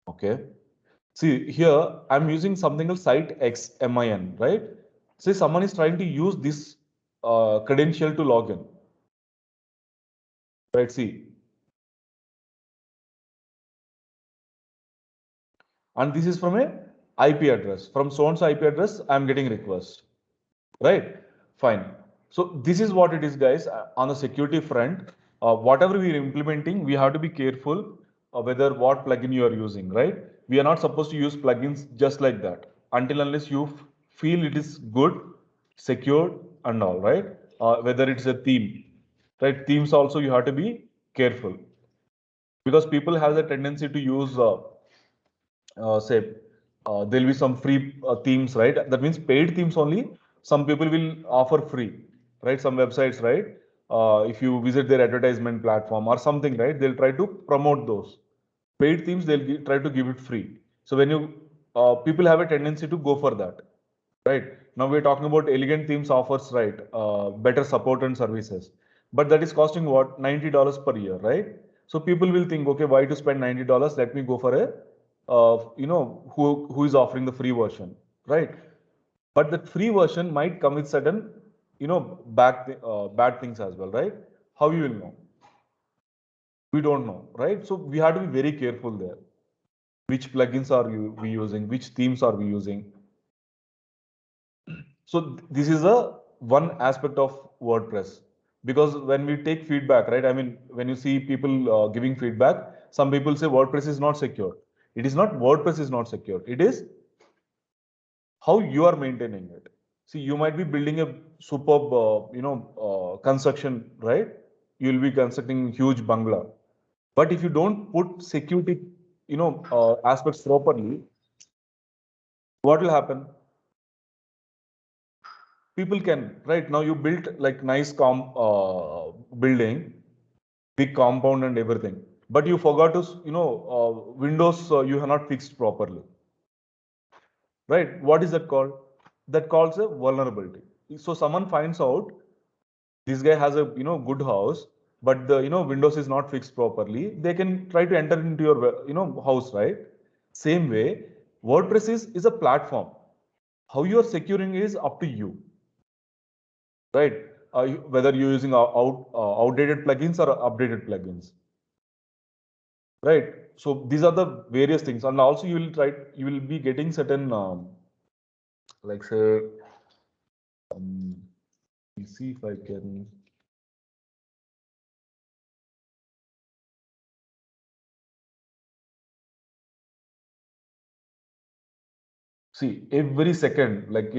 Okay. See, here I'm using something called site XMIN, right? Say someone is trying to use this credential to log in. Right, see. And this is from a IP address. From so-and-so IP address, I'm getting request. Right? Fine. So this is what it is, guys. On the security front, whatever we are implementing, we have to be careful whether what plugin you are using, right? We are not supposed to use plugins just like that until unless you feel it is good, secured, and all, right? Whether it's a theme, right? Themes also you have to be careful because people have the tendency to use say there'll be some free themes, right? That means paid themes only. Some people will offer free, right? Some websites, right? If you visit their advertisement platform or something, right? They'll try to promote those paid themes. They'll try to give it free. So when you people have a tendency to go for that, right? Now we're talking about elegant themes offers, right? Better support and services, but that is costing what, $90 per year, right? So people will think, okay, why to spend $90? Let me go for a who is offering the free version, right? But the free version might come with certain, bad things as well, right? How you will know? We don't know, right? So we have to be very careful there. Which plugins are we using? Which themes are we using? So this is a one aspect of WordPress, because when we take feedback, right? I mean, when you see people giving feedback, some people say WordPress is not secure. It is not WordPress is not secure. It is how you are maintaining it. See, you might be building a superb, construction, right? You'll be constructing huge bungalow. But if you don't put security, aspects properly, what will happen? People can, right? Now you built like nice building, big compound and everything, but you forgot to, windows you have not fixed properly, right? What is that called? That calls a vulnerability. So someone finds out this guy has a good house, but the windows is not fixed properly. They can try to enter into your house, right? Same way, WordPress is a platform. How you are securing is up to you, right? Whether you're using outdated plugins or updated plugins, right? So these are the various things, and also you will be getting certain like say, let me see if I can. See, every second, like,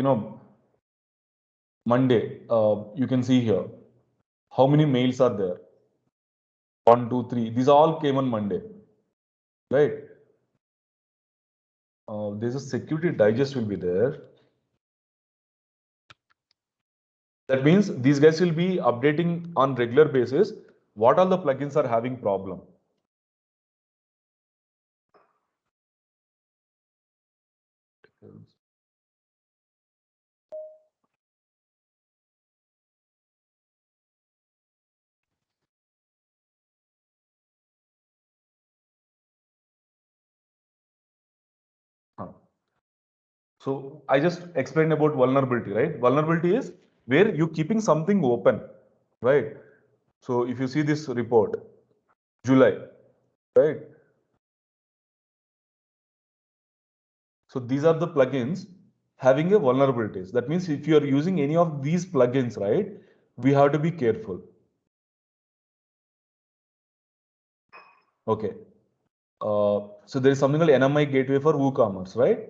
Monday, you can see here how many mails are there. 1, 2, 3. These all came on Monday, right? There's a security digest will be there. That means these guys will be updating on regular basis what all the plugins are having problem. So I just explained about vulnerability, right? Vulnerability is where you're keeping something open, right? So if you see this report, July, right? So these are the plugins having a vulnerabilities. That means if you are using any of these plugins, right, we have to be careful. Okay. So there is something called NMI gateway for WooCommerce, right?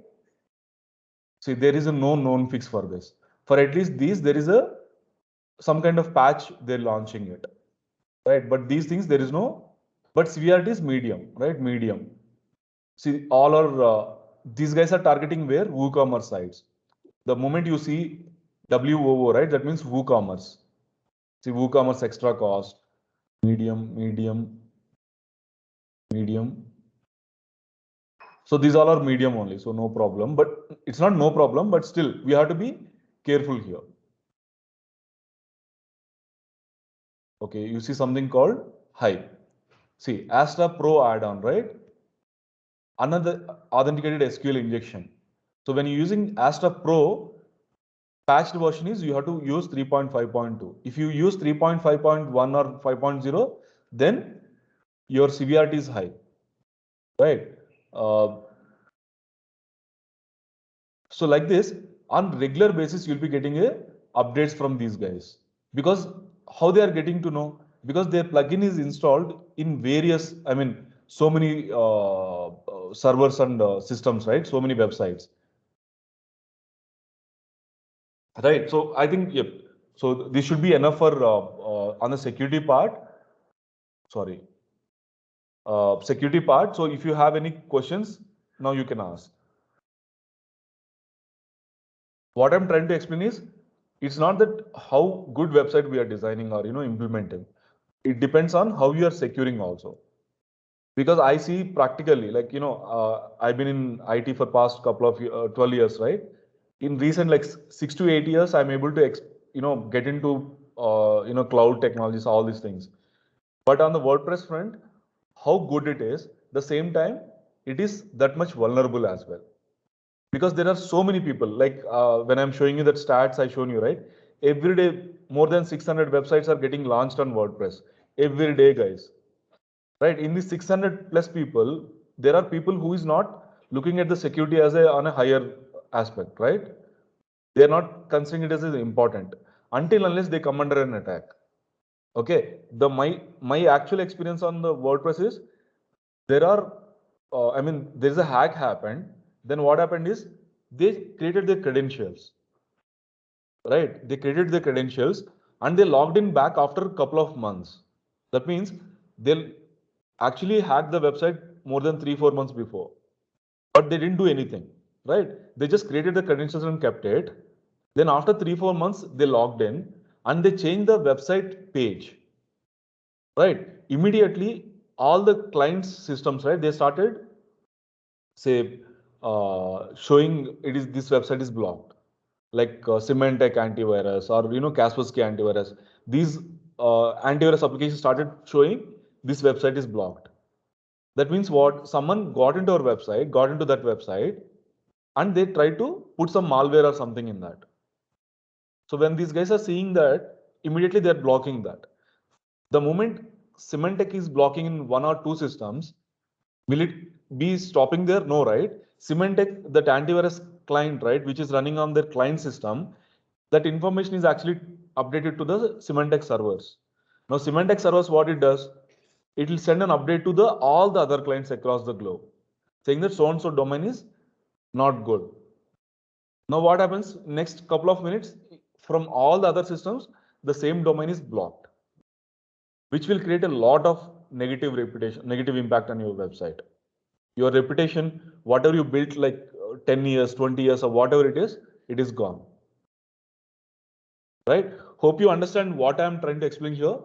See, there is a no known fix for this. For at least these, there is a some kind of patch they're launching it, right? But these things there is no. But severity is medium, right? Medium. See, all are these guys are targeting where WooCommerce sites. The moment you see WOO, right? That means WooCommerce. See, WooCommerce extra cost, medium, medium, medium. So these all are medium only, so no problem. But it's not no problem, but still we have to be careful here. Okay, you see something called high. See, Astra Pro add-on, right? Another authenticated SQL injection. So when you're using Astra Pro, patched version is you have to use 3.5.2. If you use 3.5.1 or 5.0, then your severity is high, right? So like this, on regular basis, you'll be getting a updates from these guys. Because how they are getting to know? Because their plugin is installed in various, I mean, so many servers and systems, right? So many websites, right? So I think, yep. So this should be enough for on the security part. Sorry, security part. So if you have any questions, now you can ask. What I'm trying to explain is it's not that how good website we are designing or implementing. It depends on how you are securing also. Because I see practically like I've been in IT for past couple of 12 years, right? In recent like 6 to 8 years, I'm able to get into cloud technologies, all these things. But on the WordPress front, how good it is, the same time it is that much vulnerable as well. Because there are so many people like when I'm showing you that stats I shown you, right? Every day more than 600 websites are getting launched on WordPress every day, guys, right? In these 600 plus people, there are people who is not looking at the security as a on a higher aspect, right? They are not considering it as important until unless they come under an attack. Okay, the my actual experience on the WordPress is there are I mean there's a hack happened. Then what happened is they created their credentials, right? They created their credentials and they logged in back after a couple of months. That means they'll actually hack the website more than 3-4 months before, but they didn't do anything, right? They just created the credentials and kept it. Then after 3-4 months, they logged in and they changed the website page, right? Immediately, all the clients' systems, right? They started say showing it is this website is blocked, like Symantec antivirus or Kaspersky antivirus. These antivirus applications started showing this website is blocked. That means what? Someone got into our website, got into that website, and they tried to put some malware or something in that. So when these guys are seeing that, immediately they're blocking that. The moment Symantec is blocking in one or two systems, will it be stopping there? No, right? Symantec, that antivirus client, right, which is running on their client system, that information is actually updated to the Symantec servers. Now, Symantec servers, what it does, it will send an update to the all the other clients across the globe, saying that so and so domain is not good. Now, what happens next couple of minutes from all the other systems, the same domain is blocked, which will create a lot of negative reputation, negative impact on your website. Your reputation, whatever you built like 10 years, 20 years, or whatever it is gone. Right? Hope you understand what I'm trying to explain here.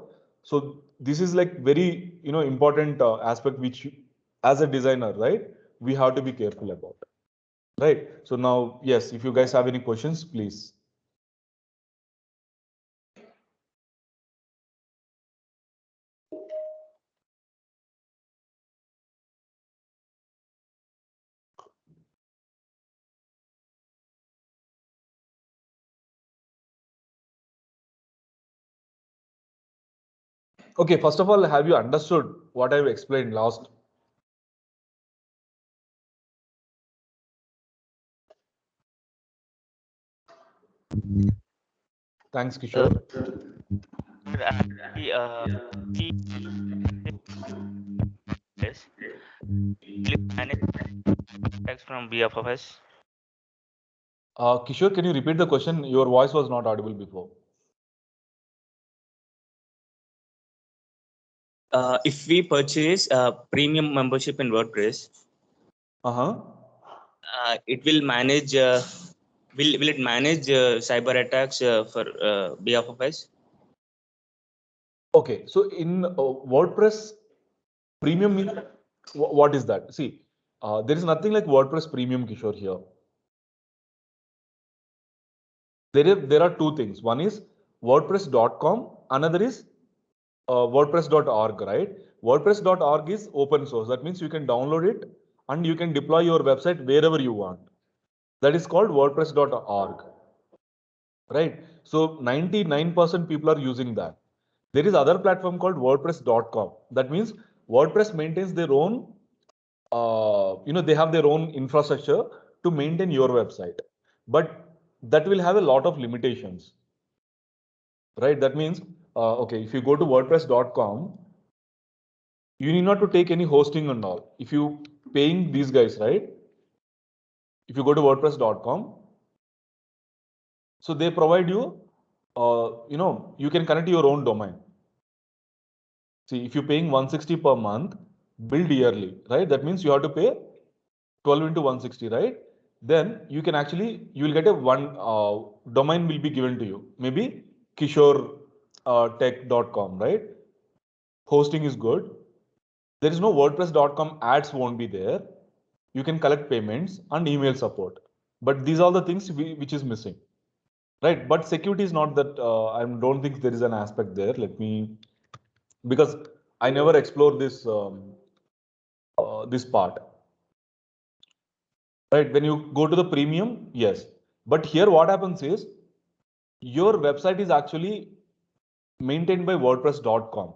So this is like very, important aspect which as a designer, right, we have to be careful about. Right? So now, yes, if you guys have any questions, please. Okay, first of all, have you understood what I've explained last? Thanks, Kishore. Actually, he yes, will manage tax from behalf of us. Kishore, can you repeat the question? Your voice was not audible before. If we purchase a premium membership in WordPress, Uh-huh. it will manage. Will it manage cyber attacks for behalf of us? Okay, so in WordPress premium, what is that? See, there is nothing like WordPress premium, Kishore, here. There are two things. One is WordPress.com, another is WordPress.org, right? WordPress.org is open source. That means you can download it and you can deploy your website wherever you want. That is called WordPress.org, right? So 99% people are using that. There is other platform called WordPress.com. That means WordPress maintains their own, they have their own infrastructure to maintain your website, but that will have a lot of limitations, right? That means, okay, if you go to WordPress.com, you need not to take any hosting and all. If you paying these guys, right? If you go to WordPress.com, so they provide you, you can connect your own domain. See, if you're paying 160 per month, billed yearly, right? That means you have to pay 12 into 160, right? Then you can actually, you will get a one domain will be given to you. Maybe Kishore tech.com, right? Hosting is good. There is no WordPress.com ads won't be there. You can collect payments and email support. But these are the things which is missing, right? But security is not that. I don't think there is an aspect there. Let me, because I never explored this part. Right? When you go to the premium, yes. But here what happens is your website is actually maintained by WordPress.com.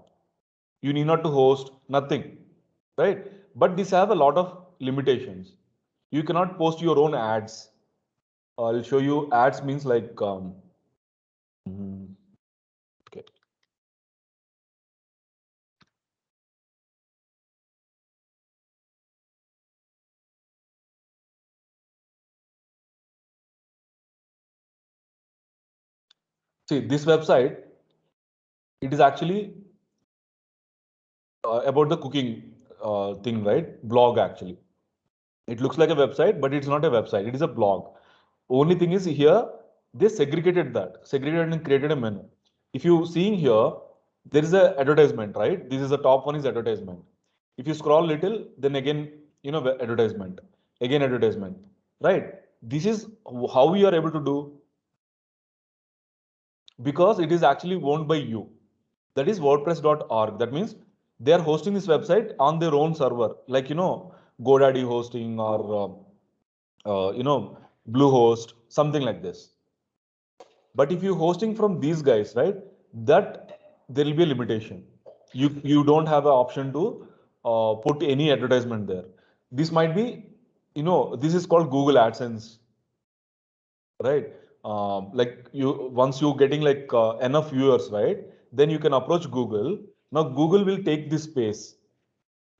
You need not to host nothing, right? But these have a lot of limitations. You cannot post your own ads. I'll show you ads means like, okay. See, this website, it is actually about the cooking thing, right? Blog actually. It looks like a website, but it's not a website. It is a blog. Only thing is here, they segregated and created a menu. If you seeing here, there is a advertisement, right? This is the top one is advertisement. If you scroll little, then again, advertisement, again advertisement, right? This is how we are able to do because it is actually owned by you. That is WordPress.org. That means they are hosting this website on their own server, like GoDaddy hosting or Bluehost, something like this. But if you're hosting from these guys, right, that there will be a limitation. You don't have an option to put any advertisement there. This might be, this is called Google AdSense, right? Like once you're getting like enough viewers, right, then you can approach Google. Now Google will take this space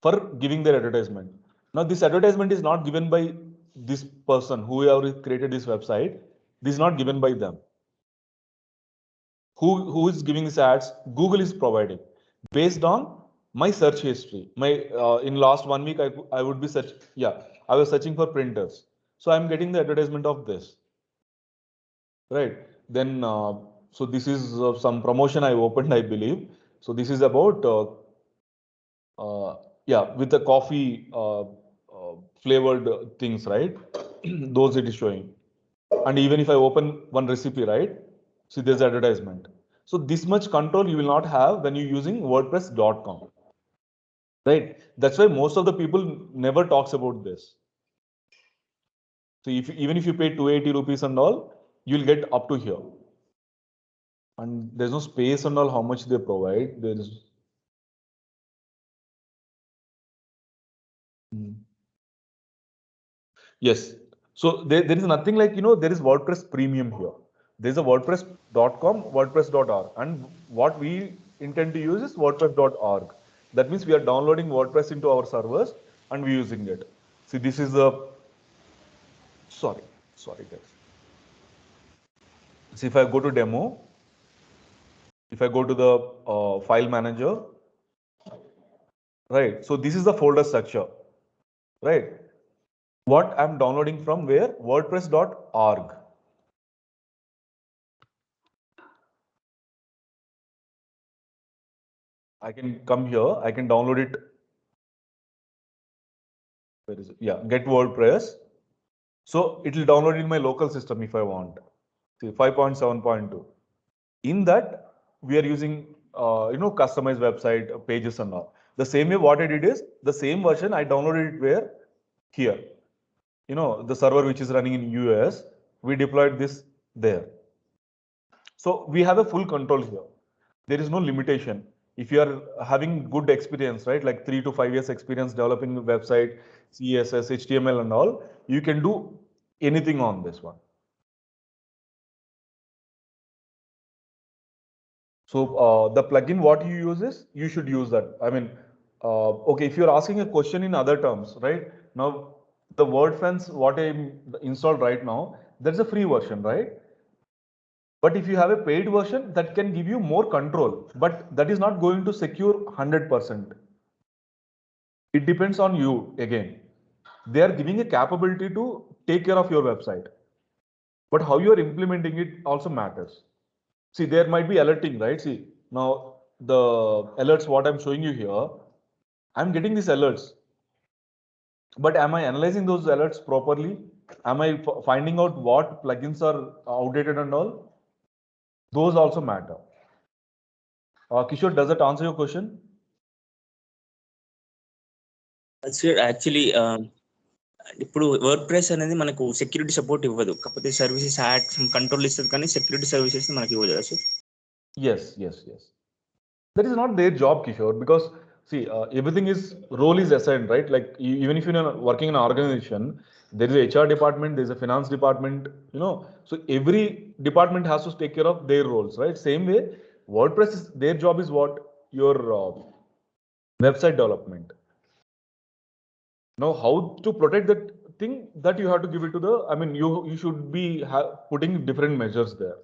for giving their advertisement. Now this advertisement is not given by this person whoever created this website. This is not given by them. Who is giving these ads? Google is providing based on my search history. My in last 1 week I would be I was searching for printers, so I'm getting the advertisement of this, right? Then so this is some promotion I opened, I believe. So this is about with the coffee flavored things, right? Those it is showing. And even if I open one recipe, right? See, there's advertisement. So this much control you will not have when you're using WordPress.com, right? That's why most of the people never talks about this. So even if you pay 280 rupees and all, you'll get up to here. And there's no space and all how much they provide. There's Yes. So there is nothing like, there is WordPress premium here. There's a WordPress.com, WordPress.org. And what we intend to use is WordPress.org. That means we are downloading WordPress into our servers and we're using it. See, this is sorry, guys. So if I go to demo, if I go to the file manager, right? So this is the folder structure, right? What I'm downloading from where? WordPress.org. I can come here, I can download it. Where is it? Yeah, get WordPress. So it will download in my local system if I want. See, 5.7.2. In that, we are using, customized website pages and all. The same way what I did is, the same version I downloaded it where? Here. The server which is running in US, we deployed this there. So we have a full control here. There is no limitation. If you are having good experience, right, like 3 to 5 years experience developing a website, CSS, HTML and all, you can do anything on this one. So the plugin what you use is, you should use that. I mean, okay, if you're asking a question in other terms, right? Now, the WordFence, what I installed right now, that's a free version, right? But if you have a paid version, that can give you more control, but that is not going to secure 100%. It depends on you again. They are giving a capability to take care of your website, but how you are implementing it also matters. See, there might be alerting, right? See, now the alerts, what I'm showing you here, I'm getting these alerts, but am I analyzing those alerts properly? Am I finding out what plugins are outdated and all? Those also matter. Kishore, does that answer your question? Actually, ఇప్పుడు word press అనేది మనకు security support ఇవ్వదు, కాకపోతే services add control ఇస్తుంది కానీ security services మనకి ఇవ్వదు sir. Yes. That is not their job, Kishore, because see, everything is role is assigned, right? Like even if you're working in an organization, there is a HR department, there's a finance department, so every department has to take care of their roles, right? Same way, WordPress is their job is what? Your website development. Now, how to protect that thing, that you have to give it to the, I mean, you should be putting different measures there.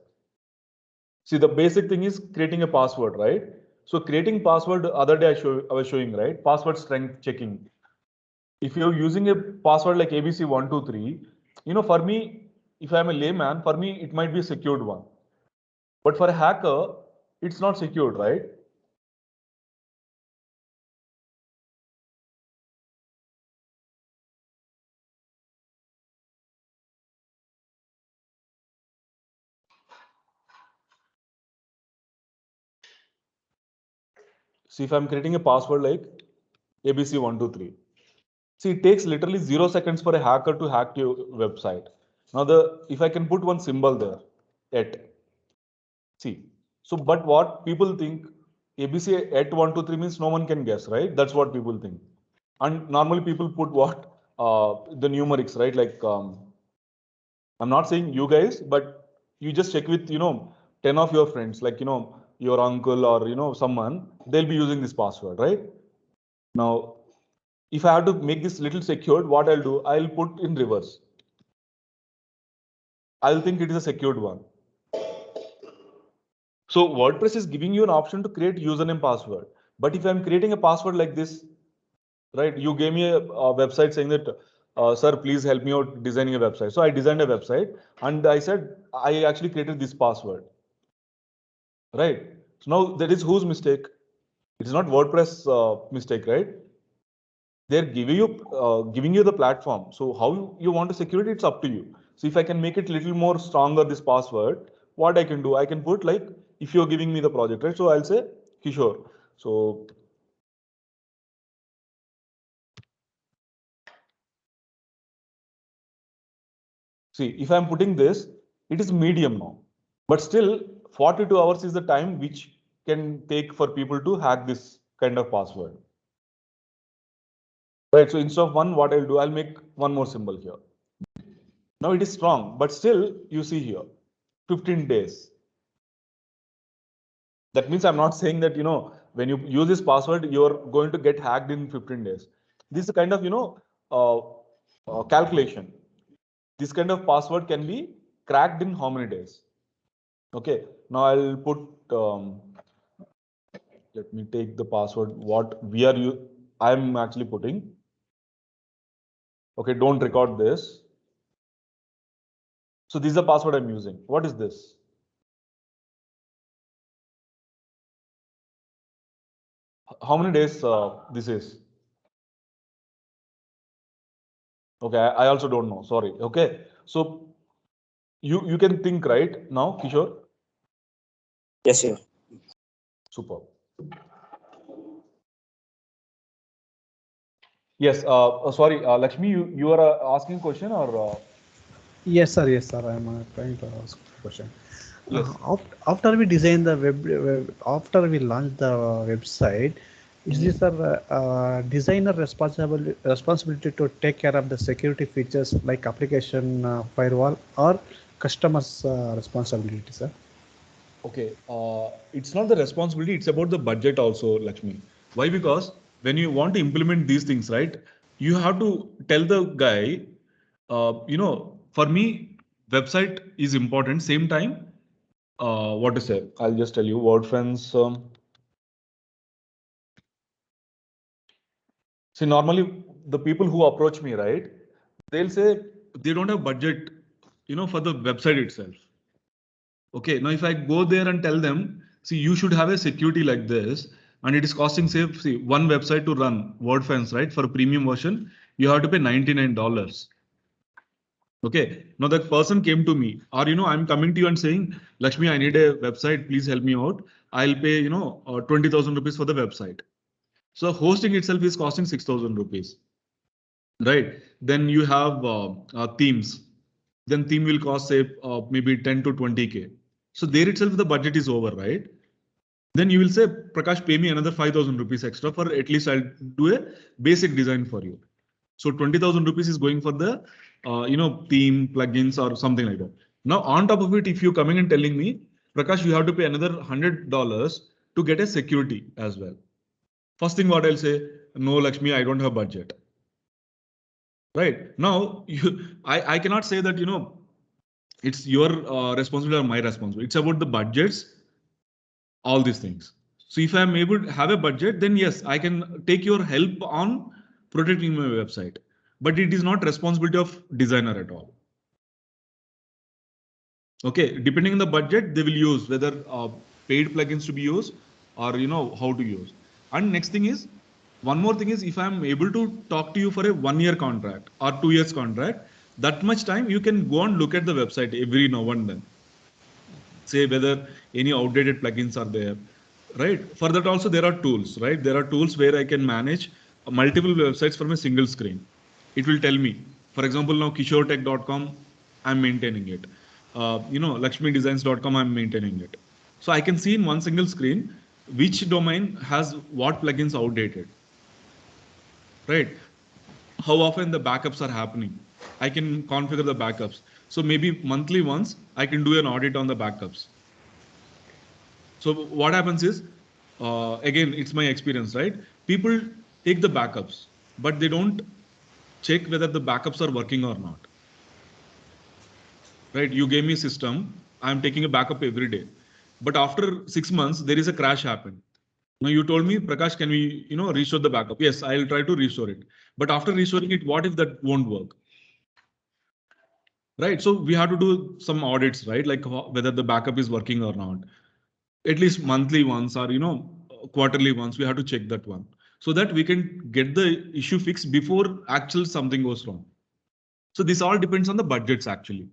See, the basic thing is creating a password, right? So creating password, other day I was showing, right? Password strength checking. If you're using a password like ABC123, for me, if I'm a layman, for me, it might be a secured one. But for a hacker, it's not secured, right? See, if I'm creating a password like ABC123, see, it takes literally 0 seconds for a hacker to hack your website. Now, if I can put one symbol there, see, so but what people think ABC at 123 means no one can guess, right? That's what people think. And normally people put what the numerics, right? Like I'm not saying you guys, but you just check with 10 of your friends, like your uncle or someone, they'll be using this password, right? Now, if I have to make this little secured, what I'll do, I'll put in reverse. I'll think it is a secured one. So WordPress is giving you an option to create username password. But if I'm creating a password like this, right, you gave me a website saying that, sir, please help me out designing a website. So I designed a website and I said, I actually created this password, right? So now that is whose mistake? It's not WordPress mistake, right? They're giving you the platform. So how you want to secure it, it's up to you. So if I can make it a little more stronger, this password, what I can do, I can put like, if you're giving me the project, right? So I'll say Kishore. So see, if I'm putting this, it is medium now, but still 42 hours is the time which can take for people to hack this kind of password. Right, so instead of one, what I'll do, I'll make one more symbol here. Now it is strong, but still you see here, 15 days. That means I'm not saying that, when you use this password, you're going to get hacked in 15 days. This is a kind of, calculation. This kind of password can be cracked in how many days? Okay, now I'll put, let me take the password, what I'm actually putting. Okay, don't record this. So this is the password I'm using. What is this? How many days this is? Okay, I also don't know. Sorry. Okay, so you can think right now, Kishore. Yes, sir. Super. Yes. Sorry, Lakshmi. You are asking a question or? Yes, sir. Yes, sir. I'm trying to ask a question. Yes. After we design the after we launch the website, is this a designer responsibility to take care of the security features like application firewall, or customer's responsibility, sir? Okay. It's not the responsibility. It's about the budget also, Lakshmi. Why? Because when you want to implement these things, right, you have to tell the guy, for me, website is important. Same time, what to say? I'll just tell you, WordFence. See, normally the people who approach me, right, they'll say they don't have budget, for the website itself. Okay, now if I go there and tell them, see, you should have a security like this, and it is costing, say, one website to run WordFence, right? For a premium version, you have to pay $99. Okay, now that person came to me, or I'm coming to you and saying, Lakshmi, I need a website, please help me out. I'll pay 20,000 rupees for the website. So hosting itself is costing 6,000 rupees, right? Then you have themes. Then theme will cost, say, maybe 10 to 20K. So there itself the budget is over, right? Then you will say, Prakash, pay me another 5,000 rupees extra for at least I'll do a basic design for you. So 20,000 rupees is going for the theme, plugins or something like that. Now on top of it, if you're coming and telling me, Prakash, you have to pay another $100 to get a security as well. First thing what I'll say, no, Lakshmi, I don't have budget. Right now, I cannot say that It's your responsibility or my responsibility. It's about the budgets, all these things. So if I'm able to have a budget, then yes, I can take your help on protecting my website. But it is not responsibility of designer at all. Okay, depending on the budget, they will use whether paid plugins to be used or how to use. And next thing is, one more thing is, if I'm able to talk to you for a 1 year contract or 2 years contract, that much time you can go and look at the website every now and then. Say whether any outdated plugins are there, right? For that also there are tools, right? There are tools where I can manage multiple websites from a single screen. It will tell me, for example, now kishoretech.com, I'm maintaining it. LakshmiDesigns.com, I'm maintaining it. So I can see in one single screen which domain has what plugins outdated, right? How often the backups are happening. I can configure the backups. So maybe monthly once I can do an audit on the backups. So what happens is, again, it's my experience, right? People take the backups, but they don't check whether the backups are working or not. Right? You gave me a system. I'm taking a backup every day. But after 6 months, there is a crash happened. Now you told me, Prakash, can we, restore the backup? Yes, I'll try to restore it. But after restoring it, what if that won't work? Right? So we have to do some audits, right? Like whether the backup is working or not. At least monthly once or, quarterly once, we have to check that one so that we can get the issue fixed before actual something goes wrong. So this all depends on the budgets actually.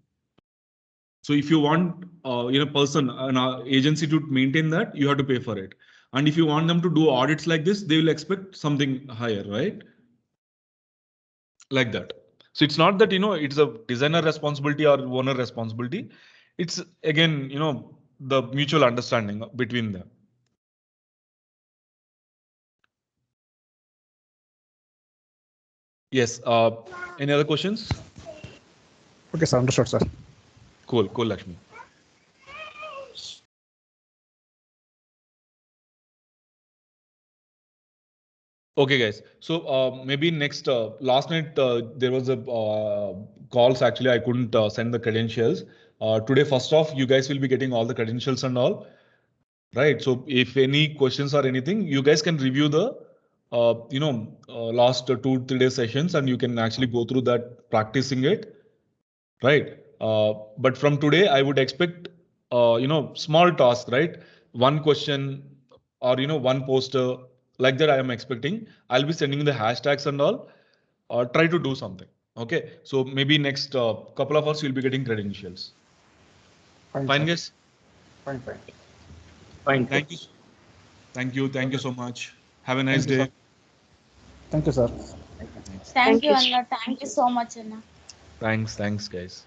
So if you want, an agency to maintain that, you have to pay for it. And if you want them to do audits like this, they will expect something higher, right? Like that. So it's not that, it's a designer responsibility or owner responsibility. It's again, the mutual understanding between them. Yes. Any other questions? Okay, sir. Understood, sir. Cool, Lakshmi. Okay, guys. So maybe next last night there was a calls. Actually, I couldn't send the credentials. Today, first off, you guys will be getting all the credentials and all, right? So if any questions or anything, you guys can review the last 2-3 day sessions, and you can actually go through that, practicing it, right? But from today, I would expect small task, right? One question or one poster like that. I am expecting. I'll be sending the hashtags and all. Try to do something. Okay. So maybe next couple of hours you'll be getting credentials. Fine, guys. Fine. Fine. Thank you. Thank you so much. Have a nice day. Thank you, sir. Thank you, Anna. Thank you so much, Anna. Thanks, guys.